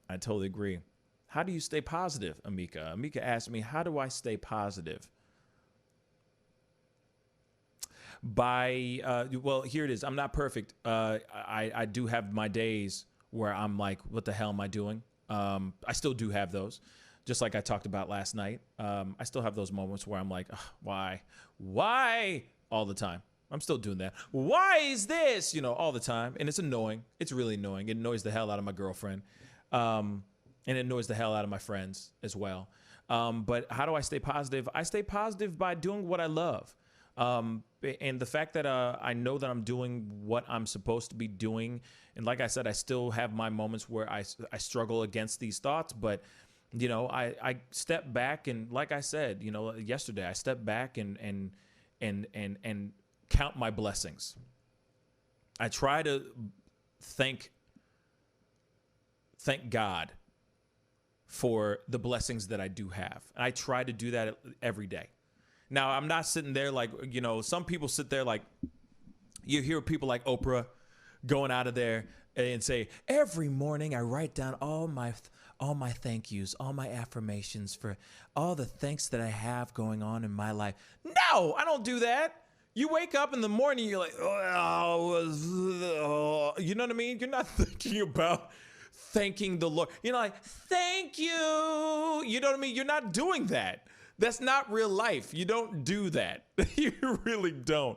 [SPEAKER 8] I totally agree. How do you stay positive, Amika? Amika asked me, how do I stay positive? Well, here it is. I'm not perfect. I do have my days where I'm like, what the hell am I doing? I still do have those, just like I talked about last night. I still have those moments where I'm like, why all the time? I'm still doing that. Why is this? All the time. And it's annoying. It's really annoying. It annoys the hell out of my girlfriend. And it annoys the hell out of my friends as well. But how do I stay positive? I stay positive by doing what I love. And the fact that I know that I'm doing what I'm supposed to be doing. And like I said, I still have my moments where I struggle against these thoughts. But, I step back, and like I said, yesterday, I stepped back and count my blessings. I try to thank God for the blessings that I do have. I try to do that every day. Now, I'm not sitting there like, some people sit there like, you hear people like Oprah going out of there and say, every morning I write down all my thank yous, all my affirmations for all the thanks that I have going on in my life. No, I don't do that. You wake up in the morning, you're like, you know what I mean? You're not thinking about thanking the Lord. You're like, thank you. You know what I mean? You're not doing that. That's not real life. You don't do that. You really don't.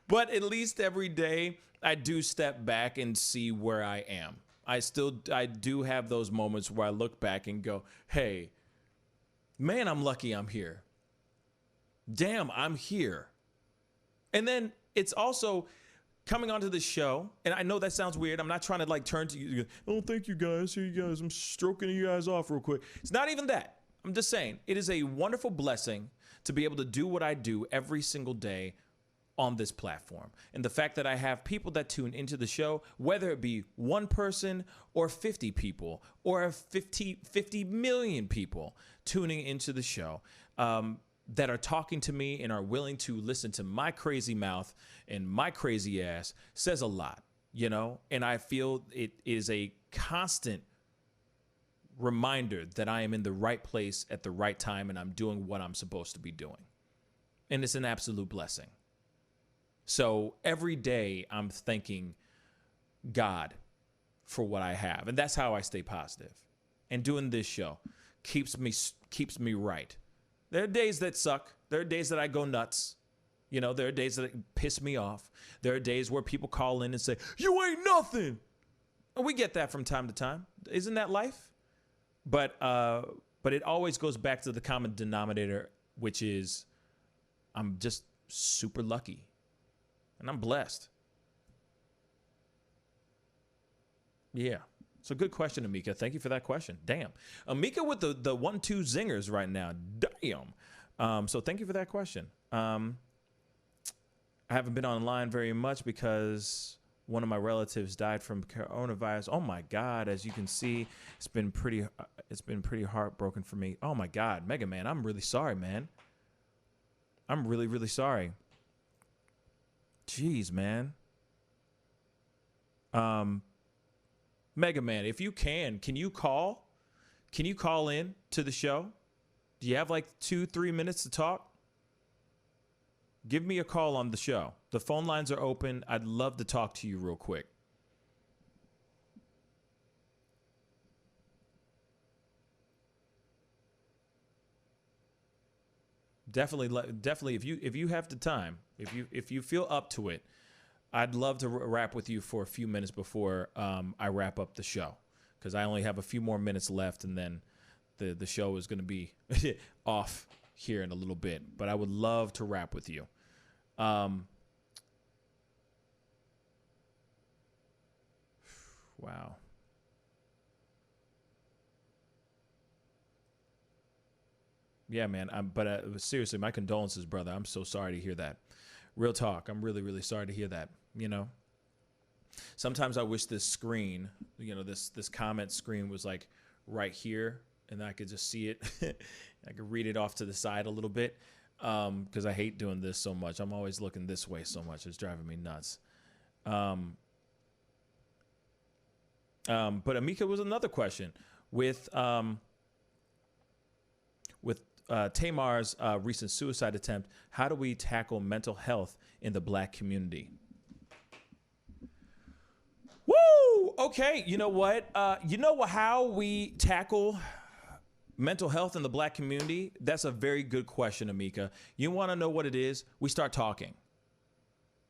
[SPEAKER 8] But at least every day I do step back and see where I am. I do have those moments where I look back and go, hey, man, I'm lucky I'm here. Damn, I'm here. And then it's also coming onto the show, and I know that sounds weird. I'm not trying to like turn to you. Oh, thank you guys. Here you guys. I'm stroking you guys off real quick. It's not even that. I'm just saying it is a wonderful blessing to be able to do what I do every single day on this platform. And the fact that I have people that tune into the show, whether it be one person or 50 people or 50 million people tuning into the show, that are talking to me and are willing to listen to my crazy mouth and my crazy ass says a lot, you know? And I feel it is a constant reminder that I am in the right place at the right time and I'm doing what I'm supposed to be doing. And it's an absolute blessing. So every day I'm thanking God for what I have. And that's how I stay positive. And doing this show keeps me right. There are days that suck. There are days that I go nuts. You know, there are days that piss me off. There are days where people call in and say, you ain't nothing. And we get that from time to time. Isn't that life? But it always goes back to the common denominator, which is I'm just super lucky. And I'm blessed. Yeah. So good question, Amika. Thank you for that question. Damn. Amika with the 1-2 zingers right now. Damn. So thank you for that question. I haven't been online very much because one of my relatives died from coronavirus. Oh my God. As you can see, it's been pretty heartbroken for me. Oh my God. Mega Man, I'm really sorry, man. I'm really, really sorry. Jeez, man. Mega Man, if you can you call? Can you call in to the show? Do you have like 2-3 minutes to talk? Give me a call on the show. The phone lines are open. I'd love to talk to you real quick. Definitely if you have the time, if you feel up to it, I'd love to rap with you for a few minutes before I wrap up the show, because I only have a few more minutes left, and then the show is going to be off here in a little bit. But I would love to rap with you. Wow. Yeah, man. But seriously, my condolences, brother. I'm so sorry to hear that. Real talk. I'm really, really sorry to hear that. You know, sometimes I wish this screen, you know, this comment screen was like right here, and I could just see it. I could read it off to the side a little bit, because I hate doing this so much. I'm always looking this way so much. It's driving me nuts. But Amika was another question with Tamar's recent suicide attempt. How do we tackle mental health in the Black community? Woo! Okay, you know what? How we tackle mental health in the Black community? That's a very good question, Amika. You want to know what it is? We start talking.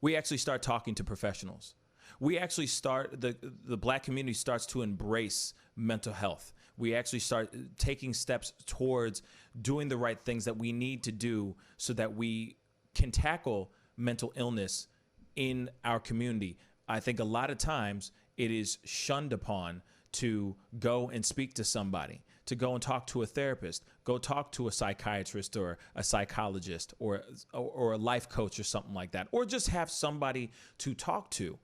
[SPEAKER 8] We actually start talking to professionals. We actually the Black community starts to embrace mental health. We actually start taking steps towards doing the right things that we need to do so that we can tackle mental illness in our community. I think a lot of times it is shunned upon to go and speak to somebody, to go and talk to a therapist, go talk to a psychiatrist or a psychologist or a life coach or something like that, or just have somebody to talk to.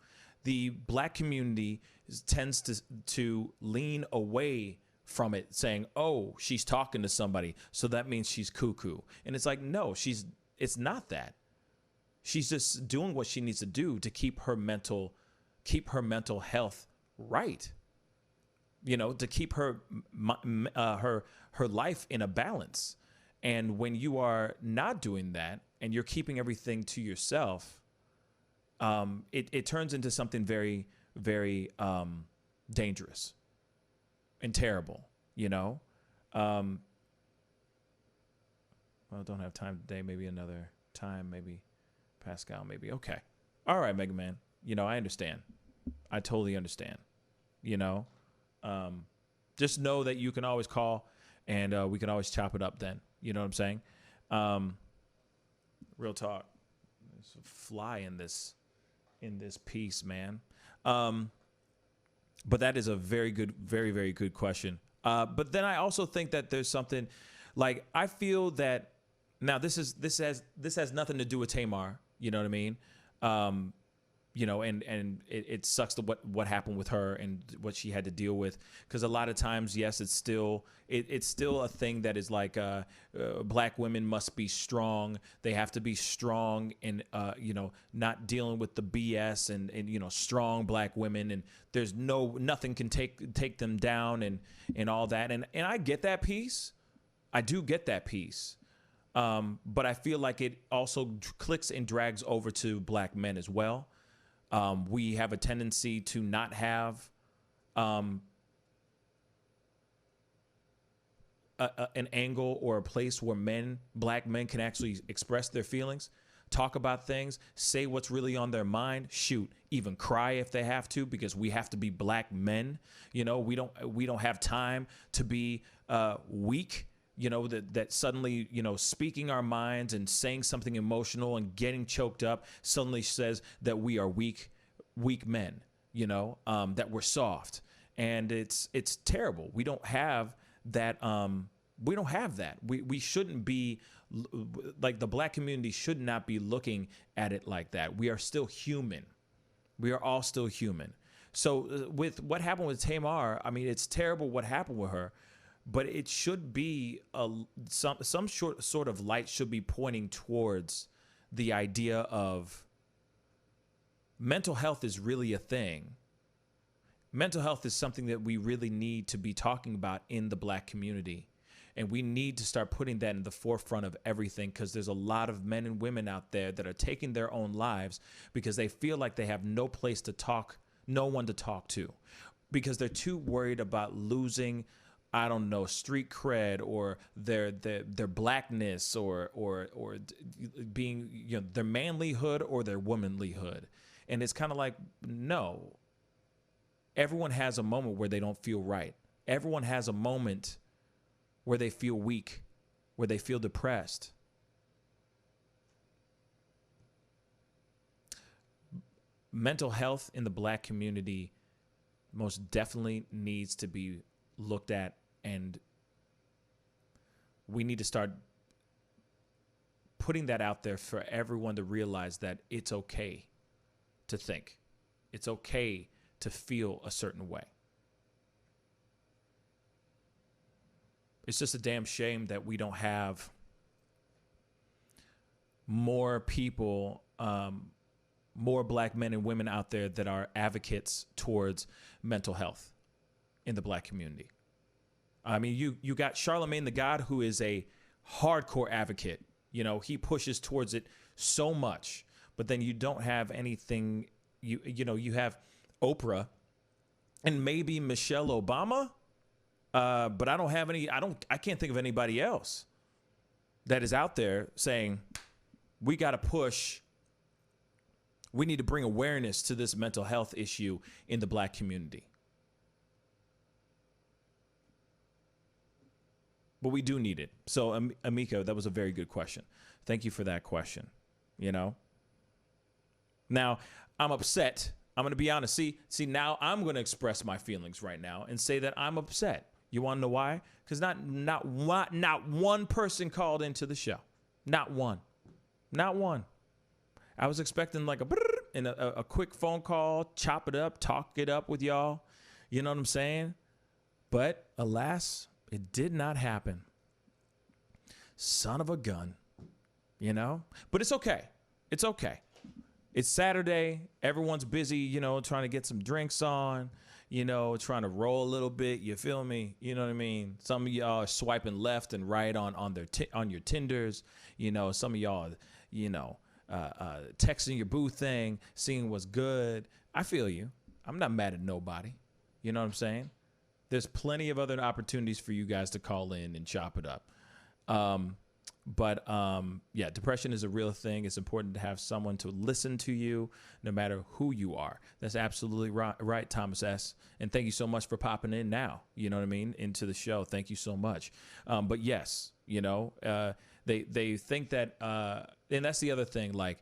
[SPEAKER 8] The Black community tends to lean away from it, saying, oh, she's talking to somebody, so that means she's cuckoo. And it's like, no, it's not that. She's just doing what she needs to do to keep her mental health right. You know, to keep her life in a balance. And when you are not doing that and you're keeping everything to yourself, it turns into something very, very dangerous and terrible, you know? Well, I don't have time today. Maybe another time. Maybe Pascal. Maybe. Okay. All right, Mega Man. You know, I understand. I totally understand. you know. Just know that you can always call, and we can always chop it up then. You know what I'm saying? Real talk. There's a fly in this piece, man. But that is a very good, very, very good question. But then I also think that there's something like I feel that now this has nothing to do with Tamar. You know what I mean? You know, and it sucks what happened with her and what she had to deal with, because a lot of times, yes, it's still a thing that is like black women must be strong. They have to be strong and you know, not dealing with the BS and you know, strong black women, and there's nothing can take them down and all that. And I get that piece. I do get that piece. But I feel like it also clicks and drags over to black men as well. We have a tendency to not have an angle or a place where black men can actually express their feelings, talk about things, say what's really on their mind, shoot, even cry if they have to, because we have to be black men. You know, we don't have time to be weak. You know, that suddenly, you know, speaking our minds and saying something emotional and getting choked up suddenly says that we are weak men, you know, that we're soft. And it's terrible. We don't have that. We don't have that. We shouldn't be like, the black community should not be looking at it like that. We are still human. We are all still human. So with what happened with Tamar, I mean, it's terrible what happened with her. But it should be some sort of light should be pointing towards the idea of mental health is really a thing. Mental health is something that we really need to be talking about in the black community. And we need to start putting that in the forefront of everything, because there's a lot of men and women out there that are taking their own lives because they feel like they have no place to talk, no one to talk to, because they're too worried about losing, I don't know, street cred or their blackness or being, you know, their manlyhood or their womanlyhood. And it's kind of like, no, everyone has a moment where they don't feel right. Everyone has a moment where they feel weak, where they feel depressed. Mental health in the black community most definitely needs to be looked at. And we need to start putting that out there for everyone to realize that it's okay to think. It's okay to feel a certain way. It's just a damn shame that we don't have more people, more black men and women out there that are advocates towards mental health in the black community. I mean, you got Charlemagne the God, who is a hardcore advocate. You know, he pushes towards it so much, but then you don't have anything. You know, you have Oprah and maybe Michelle Obama, but I don't have any. I can't think of anybody else that is out there saying we got to push. We need to bring awareness to this mental health issue in the black community. But we do need it. So, Amika, that was a very good question. Thank you for that question. You know? Now, I'm upset. I'm going to be honest. See, now I'm going to express my feelings right now and say that I'm upset. You want to know why? Because not one person called into the show. Not one. Not one. I was expecting like a quick phone call, chop it up, talk it up with y'all. You know what I'm saying? But alas, it did not happen. Son of a gun, you know? But it's okay. It's okay. It's Saturday. Everyone's busy, you know, trying to get some drinks on, you know, trying to roll a little bit. You feel me? You know what I mean? Some of y'all are swiping left and right on your Tinders. You know, some of y'all, you know, texting your boo thing, seeing what's good. I feel you. I'm not mad at nobody. You know what I'm saying? There's plenty of other opportunities for you guys to call in and chop it up. But yeah, depression is a real thing. It's important to have someone to listen to you, no matter who you are. That's absolutely right, Thomas S. And thank you so much for popping in now. You know what I mean? Into the show. Thank you so much. But yes, you know, they think that, and that's the other thing. Like,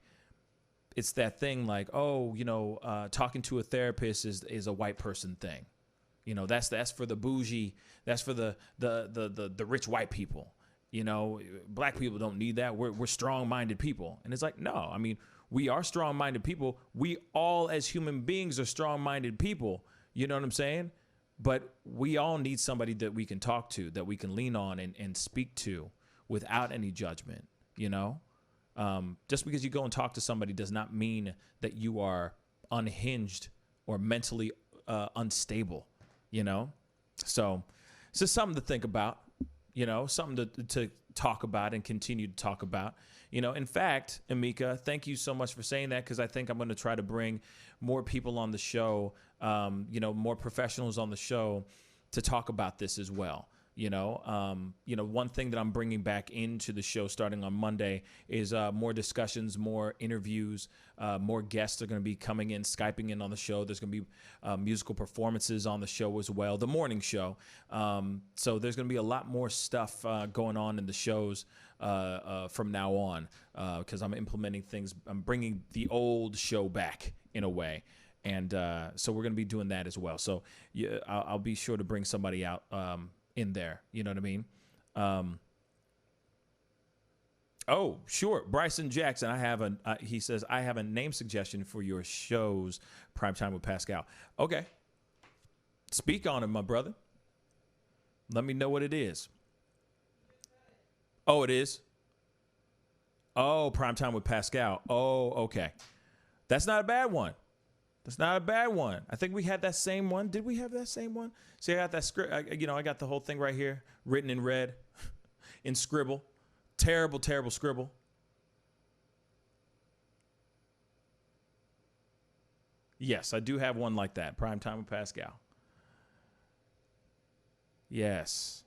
[SPEAKER 8] it's that thing like, oh, you know, talking to a therapist is a white person thing. You know, that's for the bougie. That's for the rich white people. You know, black people don't need that. We're strong-minded people. And it's like, no, I mean, we are strong-minded people. We all as human beings are strong-minded people. You know what I'm saying? But we all need somebody that we can talk to, that we can lean on and speak to without any judgment, you know? Just because you go and talk to somebody does not mean that you are unhinged or mentally unstable, you know? So it's just something to think about. You know, something to talk about and continue to talk about. You know, in fact, Amika, thank you so much for saying that, because I think I'm going to try to bring more people on the show, you know, more professionals on the show to talk about this as well. You know, one thing that I'm bringing back into the show starting on Monday is more discussions, more interviews, more guests are going to be coming in, Skyping in on the show. There's going to be musical performances on the show as well, the morning show. So there's going to be a lot more stuff going on in the shows from now on, because I'm implementing things. I'm bringing the old show back in a way. And so we're going to be doing that as well. So yeah, I'll be sure to bring somebody out in there, you know what I mean? Oh, sure. Bryson Jackson, he says, I have a name suggestion for your shows, Primetime with Pascal. Okay. Speak on it, my brother. Let me know what it is. Oh, it is? Oh, Primetime with Pascal. Oh, okay. That's not a bad one. That's not a bad one. I think we had that same one. Did we have that same one? See, I got that script. I got the whole thing right here, written in red, in scribble. Terrible, terrible scribble. Yes, I do have one like that. Primetime with Pascal. Yes.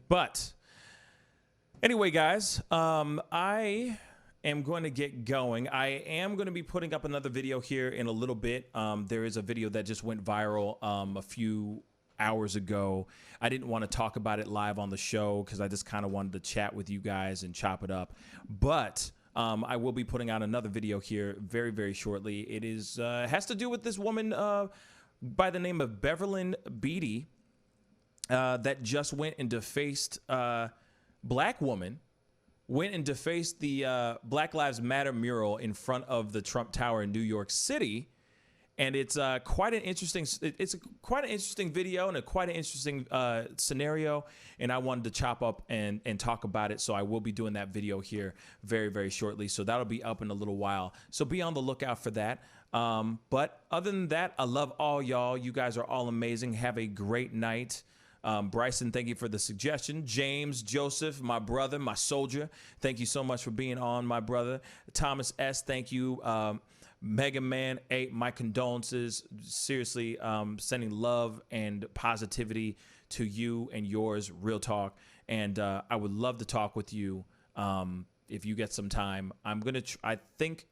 [SPEAKER 8] But anyway, guys, I am going to get going. I am going to be putting up another video here in a little bit. There is a video that just went viral a few hours ago. I didn't want to talk about it live on the show because I just kind of wanted to chat with you guys and chop it up. But I will be putting out another video here very, very shortly. It is has to do with this woman by the name of Beverlyn Beatty that just went and defaced black woman. Went and defaced the Black Lives Matter mural in front of the Trump Tower in New York City, and it's quite an interesting. It's quite an interesting video and quite an interesting scenario. And I wanted to chop up and talk about it, so I will be doing that video here very, very shortly. So that'll be up in a little while. So be on the lookout for that. But other than that, I love all y'all. You guys are all amazing. Have a great night. Bryson, thank you for the suggestion. James, Joseph, my brother, my soldier, thank you so much for being on, my brother. Thomas S., thank you. Mega Man 8, my condolences. Seriously, sending love and positivity to you and yours, real talk. And I would love to talk with you if you get some time. I'm gonna. I think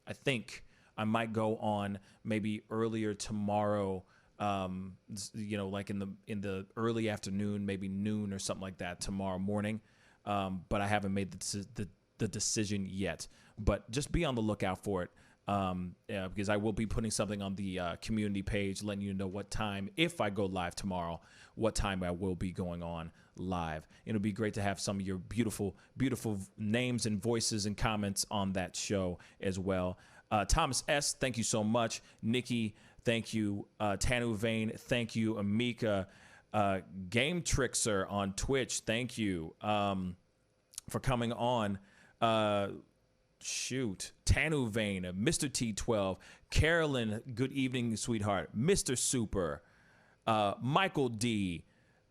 [SPEAKER 8] I might go on maybe earlier tomorrow. Like in the early afternoon, maybe noon or something like that tomorrow morning. But I haven't made the decision yet. But just be on the lookout for it. Because I will be putting something on the community page, letting you know what time, if I go live tomorrow, what time I will be going on live. It'll be great to have some of your beautiful, beautiful names and voices and comments on that show as well. Thomas S., thank you so much. Nikki, thank you. Tanu Vane, thank you. Amika, Game Trickster on Twitch, thank you for coming on. Tanu Vane, Mr. T12, Carolyn, good evening, sweetheart. Mr. Super, Michael D,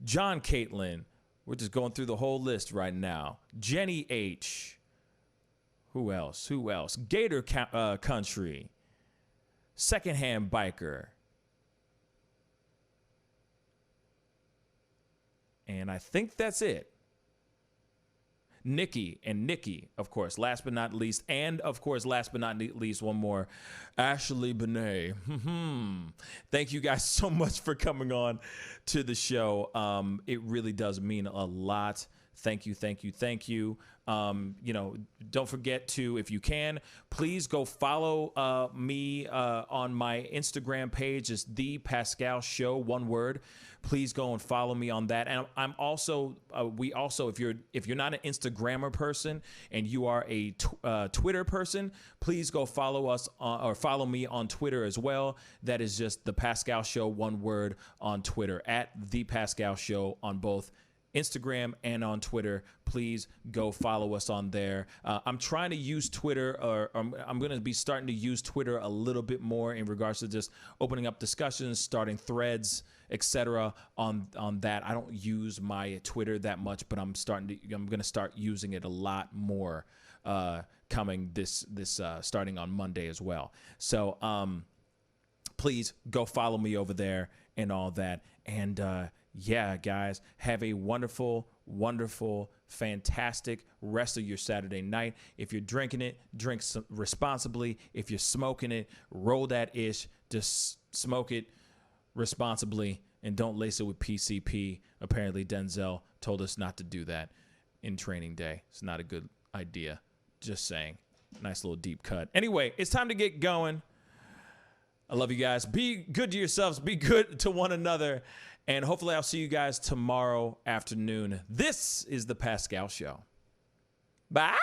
[SPEAKER 8] John Caitlin. We're just going through the whole list right now. Jenny H. Who else? Gator Country. Secondhand Biker. And I think that's it. Nikki, of course, last but not least. And, of course, last but not least, one more, Ashley Benet. Thank you guys so much for coming on to the show. It really does mean a lot. Thank you. Don't forget to, if you can, please go follow me on my Instagram page. It's The Pascal Show, one word. Please go and follow me on that. And I'm also, if you're not an Instagrammer person and you are a Twitter person, please go follow us or follow me on Twitter as well. That is just The Pascal Show, one word, on Twitter, at The Pascal Show on both Instagram and on Twitter. Please go follow us on there. I'm trying to use Twitter, or I'm going to be starting to use Twitter a little bit more in regards to just opening up discussions, starting threads, etc. on that. I don't use my Twitter that much, but I'm going to start using it a lot more coming this starting on Monday as well. So please go follow me over there and all that. And yeah, guys, have a wonderful, wonderful, fantastic rest of your Saturday night. If you're drinking it, drink responsibly. If you're smoking it, roll that ish. Just smoke it responsibly and don't lace it with PCP. Apparently, Denzel told us not to do that in Training Day. It's not a good idea. Just saying. Nice little deep cut. Anyway, it's time to get going. I love you guys. Be good to yourselves. Be good to one another. And hopefully I'll see you guys tomorrow afternoon. This is The Pascal Show. Bye.